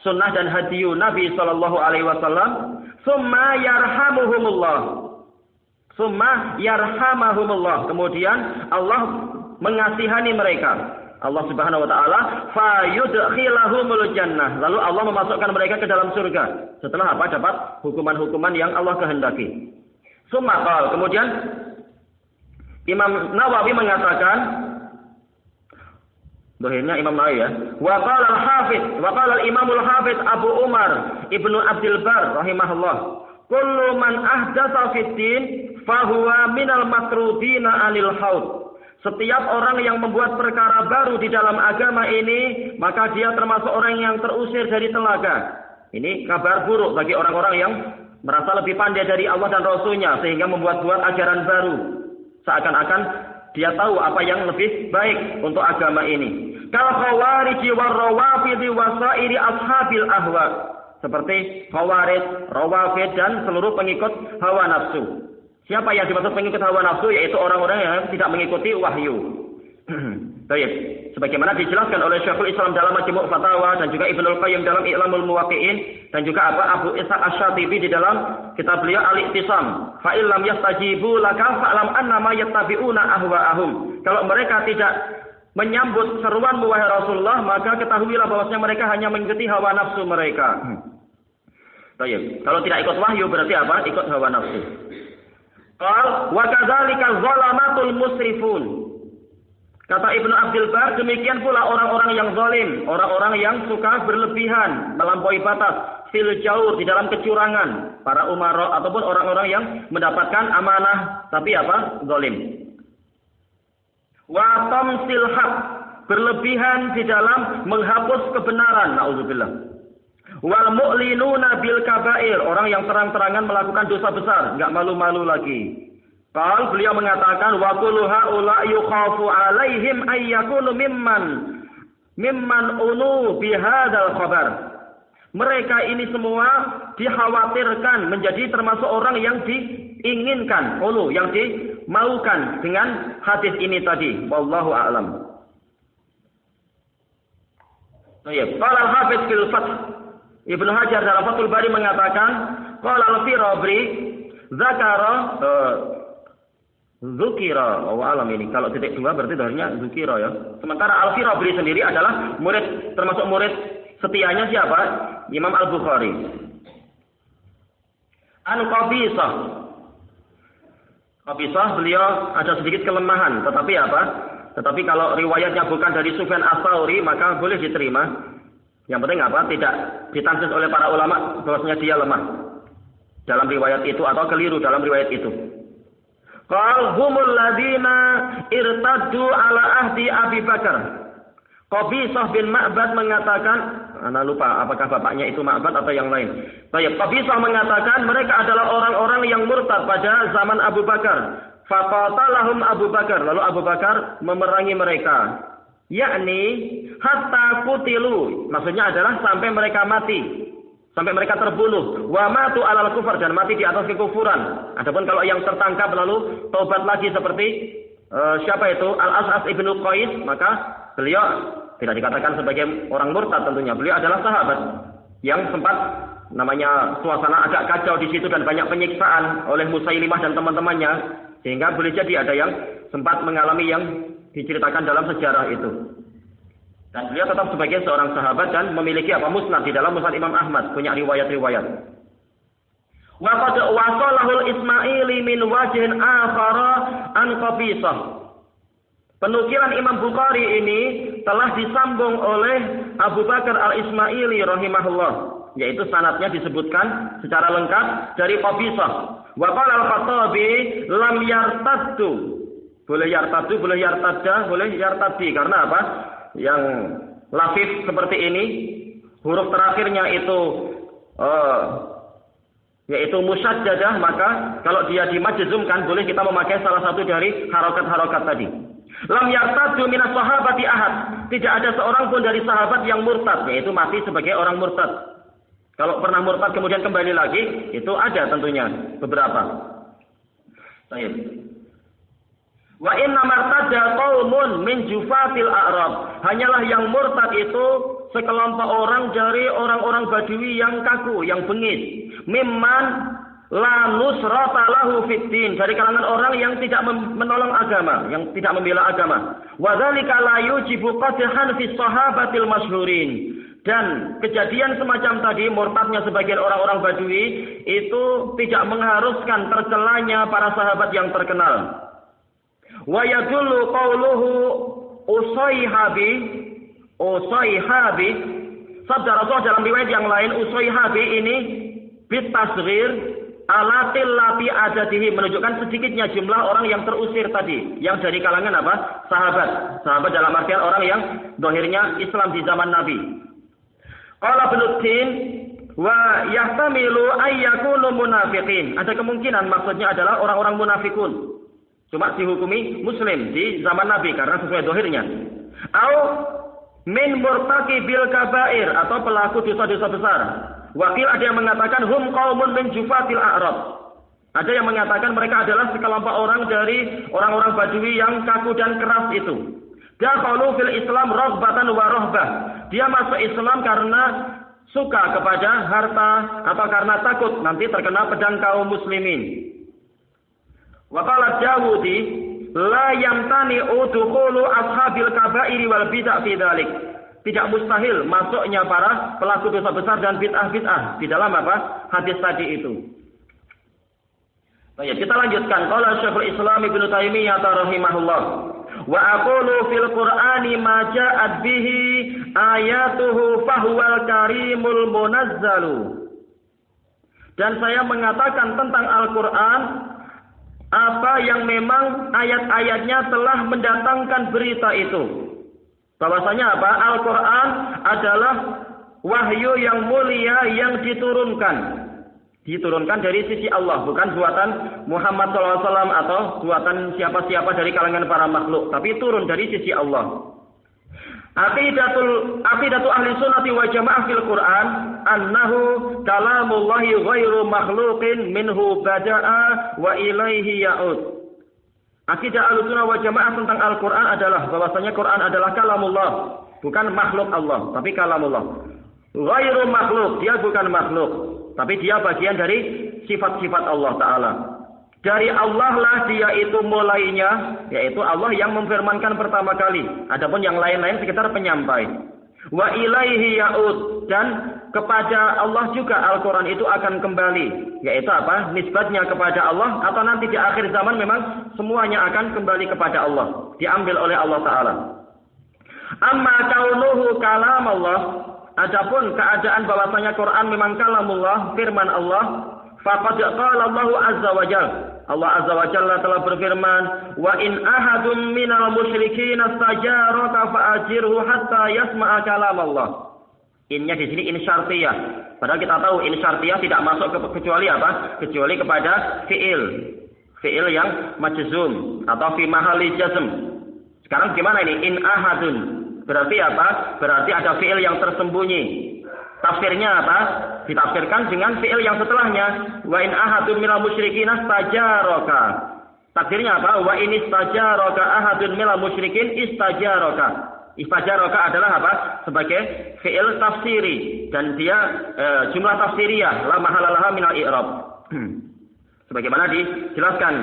sunnah dan hadiyu Nabi sallallahu alaihi wasallam. Summa yarhamahumullah. Kemudian Allah mengasihani mereka. Allah Subhanahu wa taala fa yudkhilahumul jannah. Lalu Allah memasukkan mereka ke dalam surga setelah dapat hukuman-hukuman yang Allah kehendaki. Kemudian Imam Nawawi mengatakan, dohirnya Imam Nawawi ya. Wa qala al-Imam al-Hafiz Abu Umar Ibnu Abdul Bar rahimahullah, kullu man ahdatsa fid din fa huwa minal matrudina anil haud. Setiap orang yang membuat perkara baru di dalam agama ini, maka dia termasuk orang yang terusir dari telaga. Ini kabar buruk bagi orang-orang yang merasa lebih pandai dari Allah dan Rasulnya sehingga membuat-buat ajaran baru. Seakan-akan dia tahu apa yang lebih baik untuk agama ini. Kal khawarij war rawafid wa sairi ashabil ahwa. Seperti khawarij, rawafid dan seluruh pengikut hawa nafsu. Siapa yang dimaksud pengikut hawa nafsu? Yaitu orang-orang yang tidak mengikuti wahyu. Baik, sebagaimana dijelaskan oleh Syekhul Islam dalam Majmu' Fatawa dan juga Ibnul Qayyim dalam I'lamul Muwaqqi'in dan juga Abu Ishaq Asy-Syatibi di dalam kitab beliau Al-Iqtisam. Fa illam yastajibu laka fa'lam annama yattabi'una ahwa'ahum. Kalau mereka tidak menyambut seruanmu wahai Rasulullah, maka ketahuilah bahwasanya mereka hanya mengikuti hawa nafsu mereka. Baik, kalau tidak ikut wahyu berarti ikut hawa nafsu. Qal wa kadzalika zalamatul musrifun. Kata Ibnu Abdul Bar, demikian pula orang-orang yang zalim, orang-orang yang suka berlebihan, melampaui batas, fil jaur, di dalam kecurangan, para umara ataupun orang-orang yang mendapatkan amanah tapi zalim. Wa tamsil haq, berlebihan di dalam menghapus kebenaran, naudzubillah. Wal mu'linuna bil kabair, orang yang terang-terangan melakukan dosa besar, enggak malu-malu lagi. Kalau beliau mengatakan wa kullu haula yukhafu alaihim ay yakunu mimman unu bihadzal khabar. Mereka ini semua dikhawatirkan menjadi termasuk orang yang diinginkan, yang dimaukan dengan hadis ini tadi. Wallahu a'lam. Qala al-Hafiz fil Fath, Ibnu Hajar dalam Fathul Bari mengatakan, qala al-Firabri zakara Zukira, alam ini. Kalau titik 2 berarti dohirnya Zukira ya. Sementara Al-Firabri sendiri adalah termasuk murid setianya siapa? Imam Al-Bukhari. An Qabisah. Qabisah beliau ada sedikit kelemahan, tetapi apa? Tetapi kalau riwayatnya bukan dari Sufyan Ats-Tsauri maka boleh diterima. Yang penting apa? Tidak ditansis oleh para ulama bahwasanya dia lemah dalam riwayat itu atau keliru dalam riwayat itu. Qal humul ladina irtaddu ala ahdi Abi Bakar. Qabisah bin Ma'bad mengatakan, ana lupa apakah bapaknya itu Ma'bad atau yang lain. Baik, Qabisah mengatakan mereka adalah orang-orang yang murtad pada zaman Abu Bakar. Faqatalahum Abu Bakar, lalu Abu Bakar memerangi mereka. Yakni hatta kutilu, maksudnya adalah sampai mereka mati. Sampai mereka terbunuh. Wa matu alal kufar, dan mati di atas kekufuran. Adapun kalau yang tertangkap lalu taubat lagi seperti siapa itu? Al-As'ad ibnu Qais, maka beliau tidak dikatakan sebagai orang murtad tentunya. Beliau adalah sahabat yang sempat namanya suasana agak kacau di situ dan banyak penyiksaan oleh Musailimah dan teman-temannya, sehingga boleh jadi ada yang sempat mengalami yang diceritakan dalam sejarah itu. Dan beliau tetap sebagai seorang sahabat dan memiliki musnad di dalam musnad Imam Ahmad, punya riwayat-riwayat. Wa qad wasalahul Ismaili min wajhin akhara an Qabisah. Penukilan Imam Bukhari ini telah disambung oleh Abu Bakar Al-Ismaili rahimahullah, yaitu sanadnya disebutkan secara lengkap dari Qabisah. Wa qala Al-Khattabi lam yartaddu. Boleh yartaddu, boleh yartadda, boleh yartaddi. Karena apa? Yang lafif seperti ini, huruf terakhirnya itu yaitu musyaddadah, maka kalau dia dimajzumkan boleh kita memakai salah satu dari harokat-harokat tadi. Lam yartaddu minas sahabati ahad. Tidak ada seorang pun dari sahabat yang murtad, yaitu mati sebagai orang murtad. Kalau pernah murtad kemudian kembali lagi, itu ada tentunya beberapa. Baik. Wa inna martadda qaumun min jufatil a'rab. Hanyalah yang murtad itu sekelompok orang dari orang-orang Badui yang kaku, yang bengis. Mimman la nusrata lahu fiddin, dari kalangan orang yang tidak menolong agama, yang tidak membela agama. Wa dzalika la yujibu qadhan fi sahabatil masyhurin. Dan kejadian semacam tadi, murtadnya sebagian orang-orang Badui itu tidak mengharuskan tercelanya para sahabat yang terkenal. Wa yadullu qawluhu Usayhabi, sabda Rasul dalam riwayat yang lain, Usayhabi ini bitasghir ala qillati adadihi, menunjukkan sedikitnya jumlah orang yang terusir tadi, yang dari kalangan apa? Sahabat. Sahabat dalam artian orang yang dohirnya Islam di zaman Nabi. Qala Ibnu Tin wa yahtamilu ay yakunu munafiqin. Ada kemungkinan maksudnya adalah orang-orang munafikun. Cuma dihukumi muslim di zaman Nabi karena sesuai dohirnya. Au min murtaki bil kabair, atau pelaku dosa-dosa besar. Wakil ada yang mengatakan hum qaumun min jufatil a'rab. Ada yang mengatakan mereka adalah sekelompok orang dari orang-orang Badui yang kaku dan keras itu. Dakhalu fil Islam raghbatan wa rahbah. Dia masuk Islam karena suka kepada harta atau karena takut nanti terkena pedang kaum muslimin. Wa qala Dawudi la yamtani udkhulu ashabil kaba'iri wal bid'ah fi dzalik. Tidak mustahil masuknya para pelaku dosa besar dan bid'ah-bid'ah di dalam apa? Hadis tadi itu. Baik, kita lanjutkan. Qala Syekhul Islam Ibnu Taimiyah rahimahullah. Wa aqulu fil Qur'ani ma ja'at bihi ayatuhu fahuwal karimul munazzalu. Dan saya mengatakan tentang Al-Qur'an apa yang memang ayat-ayatnya telah mendatangkan berita itu. Bahwasanya apa? Al-Quran adalah wahyu yang mulia yang diturunkan. Diturunkan dari sisi Allah, bukan buatan Muhammad SAW atau buatan siapa-siapa dari kalangan para makhluk, tapi turun dari sisi Allah. Aqidatu ahli sunnati wa jamaah fil Quran annahu kalamullahi ghairu makhluqin minhu bada'a wa ilaihi ya'ud. Akidah ahli sunnah wa jamaah tentang Al-Quran adalah bahwasanya Quran adalah kalamullah, bukan makhluk Allah, tapi kalamullah. Ghairu makhluk, dia bukan makhluk, tapi dia bagian dari sifat-sifat Allah Ta'ala. Dari Allah lah dia itu mulainya, yaitu Allah yang memfirmankan pertama kali. Adapun yang lain-lain sekitar penyampai. Wa ilaihi ya'ud, dan kepada Allah juga Al-Quran itu akan kembali. Yaitu apa? Nisbatnya kepada Allah, atau nanti di akhir zaman memang semuanya akan kembali kepada Allah, diambil oleh Allah Ta'ala. Amma kaunuhu kalam Allah, adapun keadaan bahwasanya Quran memang kalamullah, firman Allah, faqad qala Allah azza wa jalla, Allah azza wa jalla telah berfirman, wa in ahadum minal musyrikin istajaraka fa'ajirhu hatta yasma'a kalam Allah. Innya di sini in syartiyah. Padahal kita tahu in syartiyah tidak masuk kecuali apa? Kecuali kepada fiil yang majzum atau fi mahalli jazm. Sekarang gimana ini? In ahadun. Berarti apa? Berarti ada fiil yang tersembunyi. Tafsirnya apa? Ditafsirkan dengan fiil yang setelahnya. Wa in ahadun minal musyrikin istajaraka. Takdirnya apa? Wa in istajaraka ahadun minal musyrikin istajaraka. Istajaraka adalah apa? Sebagai fiil tafsiri, dan dia jumlah tafsiriyah la mahalalaha minal i'rab. Sebagaimana dijelaskan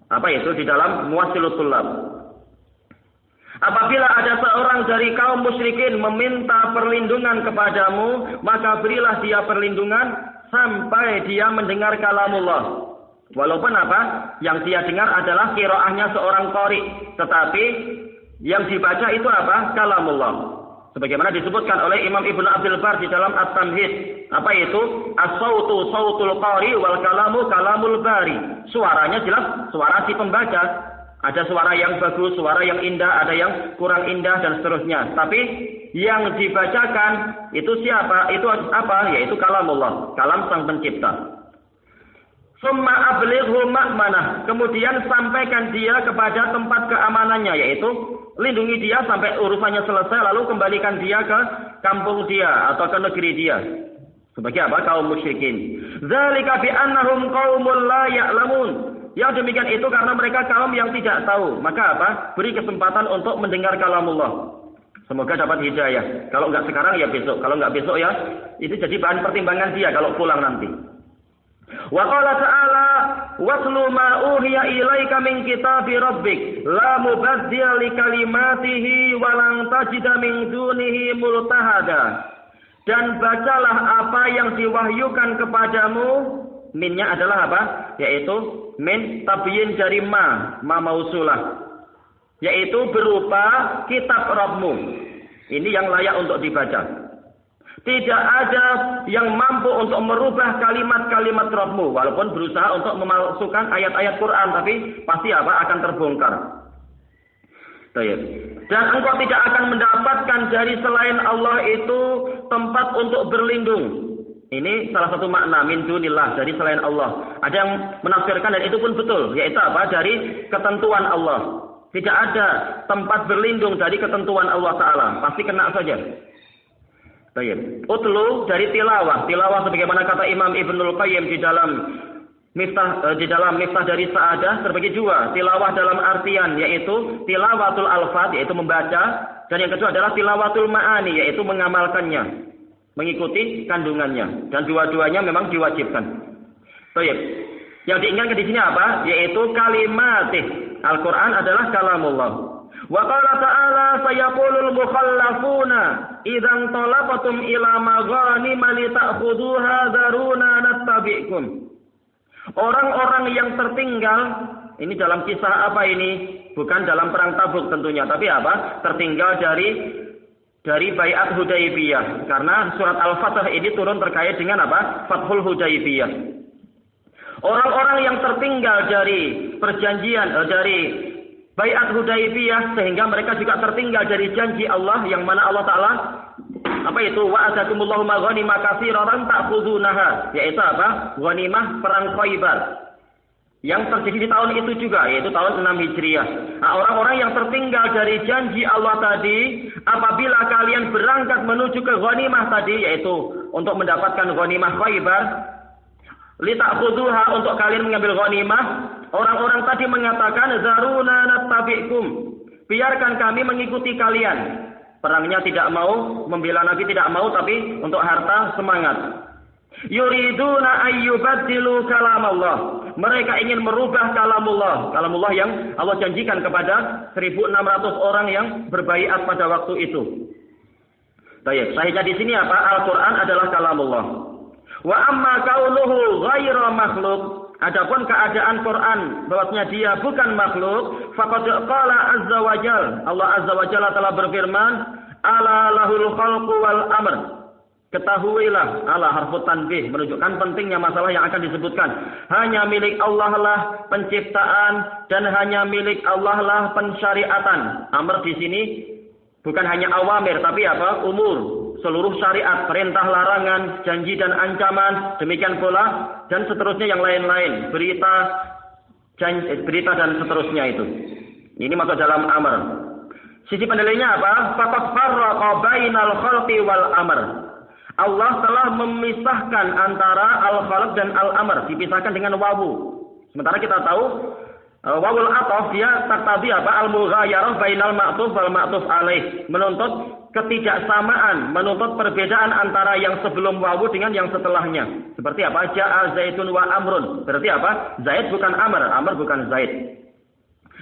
apa itu di dalam Muwassilul Thullab. Apabila ada seorang dari kaum musyrikin meminta perlindungan kepadamu, maka berilah dia perlindungan sampai dia mendengar kalamullah. Walaupun apa? Yang dia dengar adalah qiraahnya seorang qari, tetapi yang dibaca itu apa? Kalamullah. Sebagaimana disebutkan oleh Imam Ibnu Abdul Bar di dalam At-Tamhid. Apa itu? As-sautu sautul qari wal kalamu kalamul bari. Suaranya jelas suara si pembaca. Ada suara yang bagus, suara yang indah, ada yang kurang indah, dan seterusnya. Tapi yang dibacakan itu siapa? Itu apa? Yaitu kalamullah, kalam sang pencipta. Summa ablighu ma'manah. Kemudian sampaikan dia kepada tempat keamanannya, yaitu lindungi dia sampai urusannya selesai, lalu kembalikan dia ke kampung dia atau ke negeri dia. Sebagai apa? Kaum musyrikin. Dzalika bi annahum qaumul la ya'lamun. Yang demikian itu karena mereka kaum yang tidak tahu. Maka apa? Beri kesempatan untuk mendengar kalamullah. Semoga dapat hidayah. Kalau enggak sekarang ya besok. Kalau enggak besok ya itu jadi bahan pertimbangan dia kalau pulang nanti. Wa qala ta'ala watlu ma uhiya ilaika min kitabi rabbik la mubaddila li kalimatihi wa lan tajida min dunihi multahada. Dan bacalah apa yang diwahyukan kepadamu. Minnya adalah apa? Yaitu min tabyin dari ma mausulah. Yaitu berupa kitab Rabbmu. Ini yang layak untuk dibaca. Tidak ada yang mampu untuk merubah kalimat-kalimat Rabbmu, walaupun berusaha untuk memasukkan ayat-ayat Quran, tapi pasti apa? Akan terbongkar. Dan engkau tidak akan mendapatkan dari selain Allah itu tempat untuk berlindung. Ini salah satu makna min dunillah, dari selain Allah. Ada yang menafsirkan dan itu pun betul, yaitu apa? Dari ketentuan Allah. Tidak ada tempat berlindung dari ketentuan Allah Ta'ala. Pasti kena saja. Utlu dari tilawah. Tilawah sebagaimana kata Imam Ibnul Qayyim di dalam Miftah dari Sa'adah terbagi dua. Tilawah dalam artian yaitu tilawatul alfaz, yaitu membaca, dan yang kedua adalah tilawatul ma'ani, yaitu mengamalkannya, mengikuti kandungannya, dan dua-duanya memang diwajibkan. Yang diingatkan di sini apa? Yaitu kalimatih. Al-Quran adalah kalamullah. Wa qala ta'ala sayaqulul mukhallafuna idzan talabatum ila maghanim lita'khuduha daruna nattabi'kum. Orang-orang yang tertinggal, ini dalam kisah apa ini? Bukan dalam perang Tabuk tentunya, tapi apa? Tertinggal dari Bai'at Hudaybiyah. Karena surat Al-Fatah ini turun terkait dengan apa? Fathul Hudaybiyah. Orang-orang yang tertinggal dari perjanjian, dari Bai'at Hudaybiyah, sehingga mereka juga tertinggal dari janji Allah, yang mana Allah Ta'ala apa itu? Wa'adakumullahu maghanima katsiratan ta'khudunaha, yaitu apa? Ghanimah perang Khaibar. Yang terjadi di tahun itu juga, yaitu tahun 6 Hijriah. Nah, orang-orang yang tertinggal dari janji Allah tadi, apabila kalian berangkat menuju ke ghanimah tadi, yaitu untuk mendapatkan ghanimah Khaibar, lita'khuduha, untuk kalian mengambil ghanimah, orang-orang tadi mengatakan zaruna nattabi'kum, biarkan kami mengikuti kalian. Perangnya tidak mau, membela Nabi tidak mau, tapi untuk harta semangat. Yuriduna ayyubaddilu kalamullah. Mereka ingin merubah kalamullah. Kalamullah yang Allah janjikan kepada 1.600 orang yang berbaiat pada waktu itu. Baik, sahihnya di sini apa? Al-Qur'an adalah kalamullah. Wa amma kaunuhu ghaira makhluk, adapun keadaan Quran bahwasanya dia bukan makhluk, faqad qala azza wa jalla, Allah azza wa jalla telah berfirman, ala lahul khalqu wal amr. Ketahuilah, ala harfu tanbih menunjukkan pentingnya masalah yang akan disebutkan. Hanya milik Allah lah penciptaan dan hanya milik Allah lah pensyariatan. Amr di sini bukan hanya awamir tapi apa? Umur. Seluruh syariat, perintah, larangan, janji dan ancaman, demikian pula dan seterusnya yang lain-lain, berita dan seterusnya itu. Ini masuk dalam amr. Sisi pendalilannya apa? Faqad farraqa bainal khalqi wal amr. Allah telah memisahkan antara al-khalq dan al-amr, dipisahkan dengan wawu. Sementara kita tahu wawul ataf dia taktabi apa? Al-mughayarah bainal ma'tuf wal ma'tuf alaih, menuntut ketidaksamaan, menuntut perbedaan antara yang sebelum wawu dengan yang setelahnya. Seperti apa? Ja'a Zaidun wa Amrun. Berarti apa? Zaid bukan Amr, Amr bukan Zaid.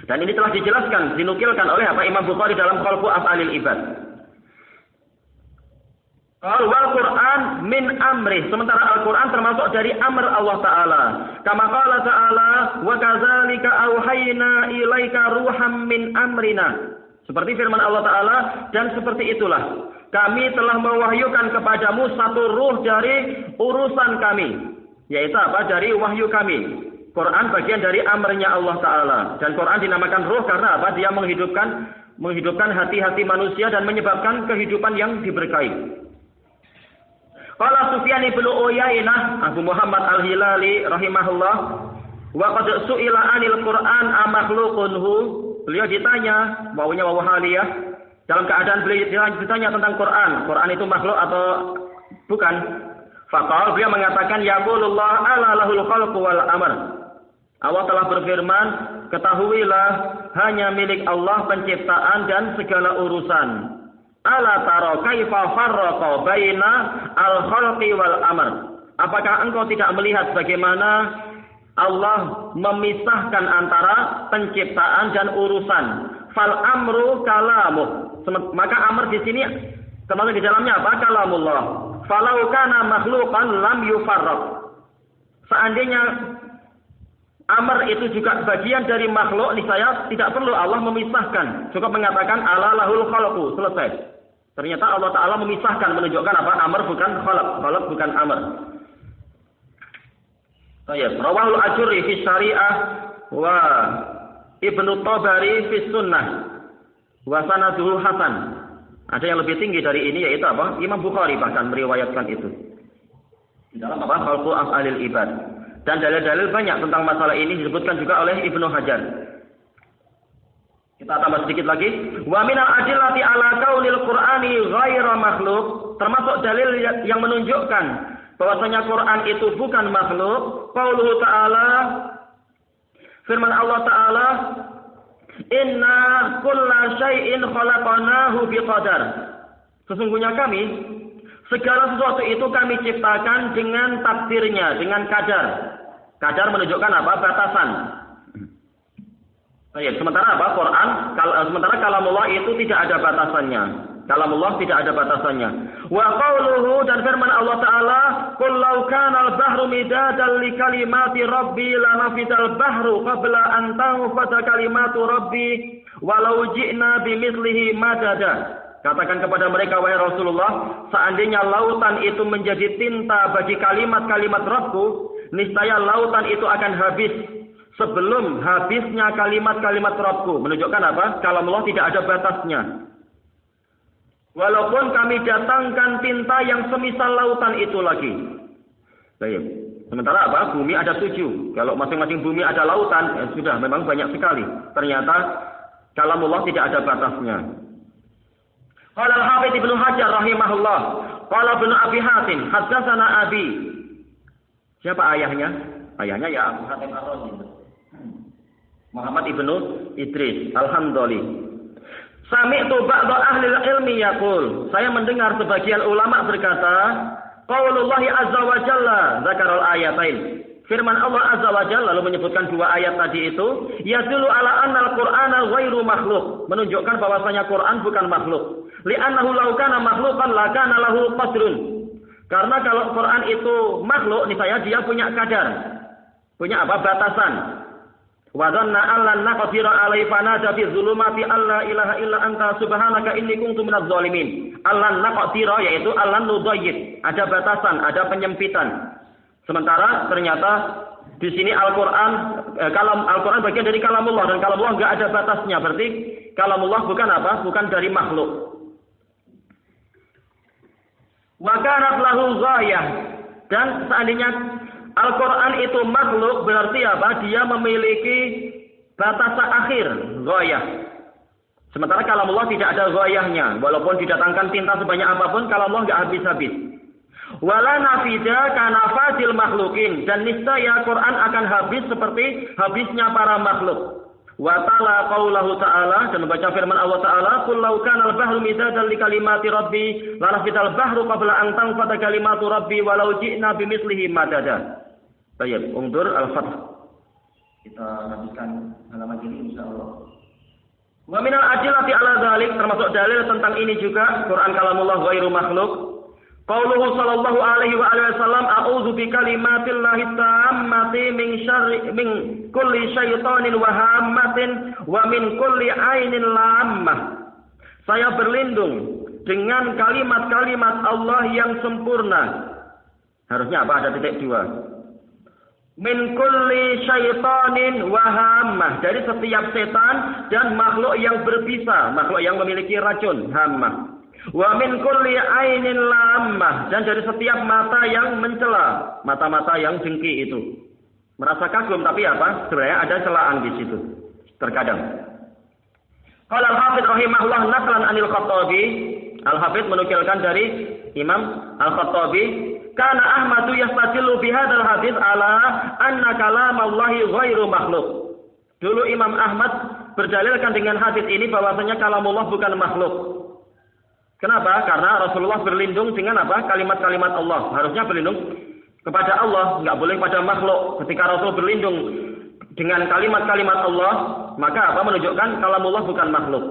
Dan ini telah dijelaskan, dinukilkan oleh apa? Imam Bukhari dalam Khalqu Af'alil Ibad. Wal Quran min amrih, sementara Al-Quran termasuk dari amr Allah Ta'ala. Kama qala Ta'ala, wa kadzalika auhayna ilaika ruham min amrina. Seperti firman Allah Ta'ala, dan seperti itulah kami telah mewahyukan kepadamu satu ruh dari urusan kami. Yaitu apa? Dari wahyu kami. Quran bagian dari amrnya Allah Ta'ala. Dan Quran dinamakan ruh karena apa? Dia menghidupkan hati-hati manusia dan menyebabkan kehidupan yang diberkahi. Qala Sufyan bin Uyainah, Abu Muhammad Al-Hilali rahimahullah, wa qad su'ila 'anil Qur'an amakhluqunhu. Beliau ditanya, wawunya wawu haliyah, dalam keadaan beliau ditanya tentang Quran. Quran itu makhluk atau bukan? Faqala, beliau mengatakan yaqulullah ala lahul khalqu wal amr. Allah telah berfirman, ketahuilah hanya milik Allah penciptaan dan segala urusan. Ala tara kaifa farraqa baina al-khalqi wal amr. Apakah engkau tidak melihat bagaimana Allah memisahkan antara penciptaan dan urusan? Fal amru kalamuh. Maka amr di sini termasuk di dalamnya apa? Kalamullah. Falau kana makhluqan lam yufarraq. Seandainya amr itu juga bagian dari makhluk, niscaya tidak perlu Allah memisahkan. Cukup mengatakan ala lahul khalqu, selesai. Ternyata Allah Ta'ala memisahkan, menunjukkan apa? Amr bukan khalq, khalq bukan amr. Rawahul Ajurri fi syariah wa Ibnu Tabari fi sunnah wa sanaduhu hasan. Ada yang lebih tinggi dari ini yaitu apa? Imam Bukhari bahkan meriwayatkan itu. Di dalam apa? Khalqu Af'alil Ibad. Dan dalil-dalil banyak tentang masalah ini disebutkan juga oleh Ibnu Hajar. Kita tambah sedikit lagi. Wa minal adillati ala kaunil Qur'ani ghaira makhluk. Termasuk dalil yang menunjukkan bahwasanya Quran itu bukan makhluk. Qauluhu ta'ala, firman Allah Ta'ala, inna kulla syai'in khalaqnahu biqadar. Sesungguhnya kami, segala sesuatu itu kami ciptakan dengan takdirnya, dengan kadar. Kadar menunjukkan apa? Batasan. Sementara apa? Quran, sementara kalamullah itu tidak ada batasannya. Kalamullah tidak ada batasannya. Wa qauluhu, dan firman Allah Ta'ala, qul law kana al-bahru midadan li kalimati rabbi lanafidal bahru qabla an tanfada kalimatu rabbi walau ji'na bimithlihi madada. Katakan kepada mereka, wahai Rasulullah, seandainya lautan itu menjadi tinta bagi kalimat-kalimat Rabbku, niscaya lautan itu akan habis sebelum habisnya kalimat-kalimat Rabbku. Menunjukkan apa? Kalamullah tidak ada batasnya. Walaupun kami datangkan tinta yang semisal lautan itu lagi. Baik. Sementara apa? Bumi ada 7. Kalau masing-masing bumi ada lautan, ya sudah memang banyak sekali. Ternyata kalamullah tidak ada batasnya. Qala al-Hafidz Ibnu Hajar rahimahullah, qala Ibnu Abi Hatim, haddatsana Abi. Siapa ayahnya? Ayahnya ya Abu Hatim Ar-Razi. Muhammad ibnu Idris Al-Hamdali. Sami'tu ba'da ahli ilmi yaqul. Saya mendengar sebagian ulama berkata, qaulullah azza wa jalla, zakarul ayatain. firman Allah Azza wa Jalla lalu menyebutkan dua ayat tadi itu, yadullu ala annal Qur'ana ghairu makhluk, menunjukkan bahwasanya Quran bukan makhluk. Li'annahu law kana makhluqan lakana lahu qadrun. Karena kalau Quran itu makhluk, niscaya dia punya kadar. Punya apa? Batasan. Wa dhanna allan naqdira alaihi fanada fi dzulumati alla ilaha illa anta subhanaka inni kuntu minadz zalimin. Allan naqdira yaitu allan nudayyid, ada batasan, ada penyempitan. Sementara ternyata di sini Al-Qur'an Al-Qur'an bagian dari kalamullah, dan kalamullah enggak ada batasnya. Berarti kalamullah bukan apa? Bukan dari makhluk. Wa kanat lahu ghayah, dan seandainya Al-Qur'an itu makhluk berarti apa? Dia memiliki batasan akhir, ghayah. Sementara kalamullah tidak ada ghayahnya, walaupun didatangkan tinta sebanyak apapun kalamullah enggak habis-habis. Wala nafida kana fadil makhlukin, dan niscaya Quran akan habis seperti habisnya para makhluk. Wa ta'ala qaulahu ta'ala, dan membaca firman Allah Ta'ala, qul law kana al-bahru midadan li kalimati rabbi lanafidal bahru qabla an tanfada kalimatu rabbi walau ji'na bimithlihi madada. Baik, undur al-fath. Kita habiskan halaman ini insyaallah. Wa minal adillati ala dzalik, termasuk dalil tentang ini juga Quran kalamullah ghairu makhluk. Qauluhu sallallahu alaihi wa alihi wasallam, a'udzu bi kalimatillahi tammati min kulli syaitanin wa hammatin wa min kulli ainin lammah. Saya berlindung dengan kalimat-kalimat Allah yang sempurna. Harusnya apa? Ada titik dua. Min kulli syaitanin wa hammah, dari setiap setan dan makhluk yang berbisa, makhluk yang memiliki racun, hammah. Wa min kulli ainin lammah, dan dari setiap mata yang mencela, mata-mata yang dengki itu. Merasa kagum tapi apa? Sebenarnya ada celaan di situ. Terkadang. Qala al-Hafidz rahimahullah naqlan anil Khattabi, Al-Hafidz menukilkan dari Imam Al-Khattabi, kana Ahmadu yastadillu bi hadzal hadits ala anna kalamallahi ghairu makhluk. Dulu Imam Ahmad berdalilkan dengan hadis ini bahwasanya kalamullah bukan makhluk. Kenapa? Karena Rasulullah berlindung dengan apa? Kalimat-kalimat Allah. Harusnya berlindung kepada Allah, enggak boleh pada makhluk. Ketika Rasul berlindung dengan kalimat-kalimat Allah, maka apa? Menunjukkan kalamullah bukan makhluk.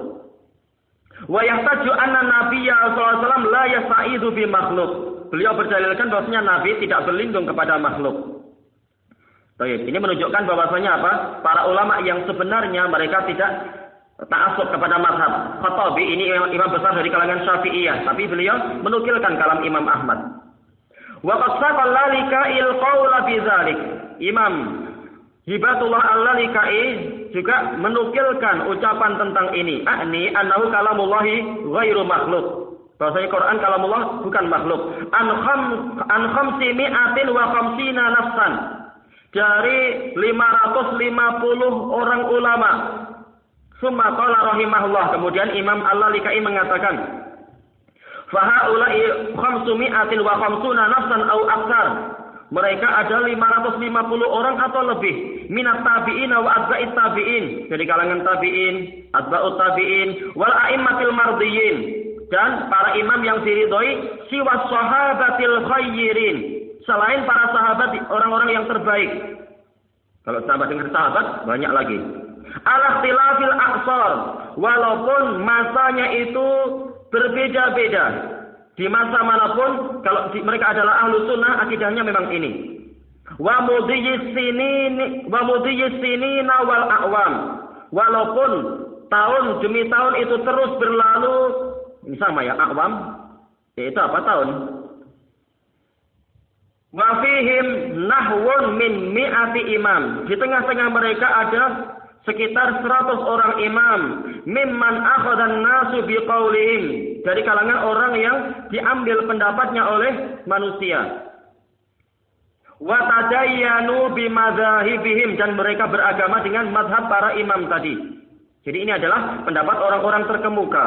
Wa yahtaju anna nabiyya sallallahu alaihi wasallam la yasta'idu bi makhluk. Beliau berdalilkan bahwasanya Nabi tidak berlindung kepada makhluk. Baik, ini menunjukkan bahwasanya apa? Para ulama yang sebenarnya mereka tidak ta'assub kepada mazhab. Khattabi ini imam besar dari kalangan Syafi'iyah, tapi beliau menukilkan kalam Imam Ahmad. Wa qad saqal lalika'i qaula bi dzalik. Imam Hibatullah Al-Lalikai juga menukilkan ucapan tentang ini. Ani annahu kalamullahi ghairu makhluk. Bahwasanya Quran kalamullah bukan makhluk. An khamsi mi'atin wa khamsina nafsan. Dari 550 orang ulama. Summa qala rahimahullah. Kemudian Imam Al-Lalikai mengatakan, fa haula'i khamsu mi'atin wa khamsuna nafsan au aktsar. Mereka ada 550 orang atau lebih. Minat tabi'in wa atba'it tabi'in. Dari kalangan tabi'in, atba'ut tabi'in, wal a'immatil mardiyyin. Dan para imam yang diridhoi, siwa sahabatil khayrin. Selain para sahabat, orang-orang yang terbaik. Kalau sahabat dengan sahabat, banyak lagi. Al-ikhtilafil aqsar. Walaupun masanya itu berbeda-beda. Di masa manapun, kalau mereka adalah ahlu sunnah, akidahnya memang ini. Wa mudhiyyis sinina wal a'wam. Walaupun tahun demi tahun itu terus berlalu, ini sama ya, a'wam, yaitu apa tahun? Wa fihim nahwun min mi'ati imam. Di tengah-tengah mereka ada sekitar 100 orang imam, mimman akhadhan nasu biqaulihim, dari kalangan orang yang diambil pendapatnya oleh manusia. Wa tadayyanu bimadzahibihim, dan mereka beragama dengan mazhab para imam tadi. Jadi ini adalah pendapat orang-orang terkemuka.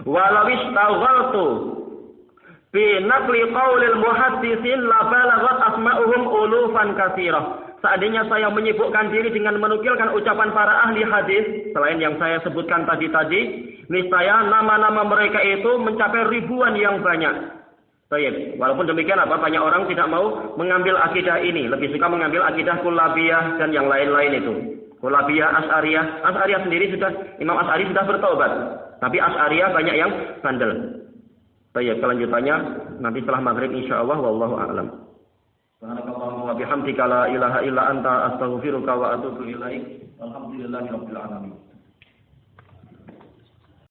Walau istaghaltu bi naqli qaulil muhaddisin la balaghat asma'uhum ulufan katsirah. Seandainya saya menyibukkan diri dengan menukilkan ucapan para ahli hadis, selain yang saya sebutkan tadi, niscaya nama-nama mereka itu mencapai ribuan yang banyak. Baik. Walaupun demikian banyak orang tidak mau mengambil akidah ini, lebih suka mengambil akidah Kullabiyah dan yang lain-lain itu. Kullabiyah, Asy'ariyah. Asy'ariyah sendiri Imam Asy'ari sudah bertobat. Tapi Asy'ariyah banyak yang bandel. Baik, kelanjutannya nanti setelah maghrib insyaallah wallahu a'lam. Subhanakallahumma wa bihamdika la ilaha illa anta astaghfiruka wa atubu ilaik. Alhamdulillahirabbil alamin.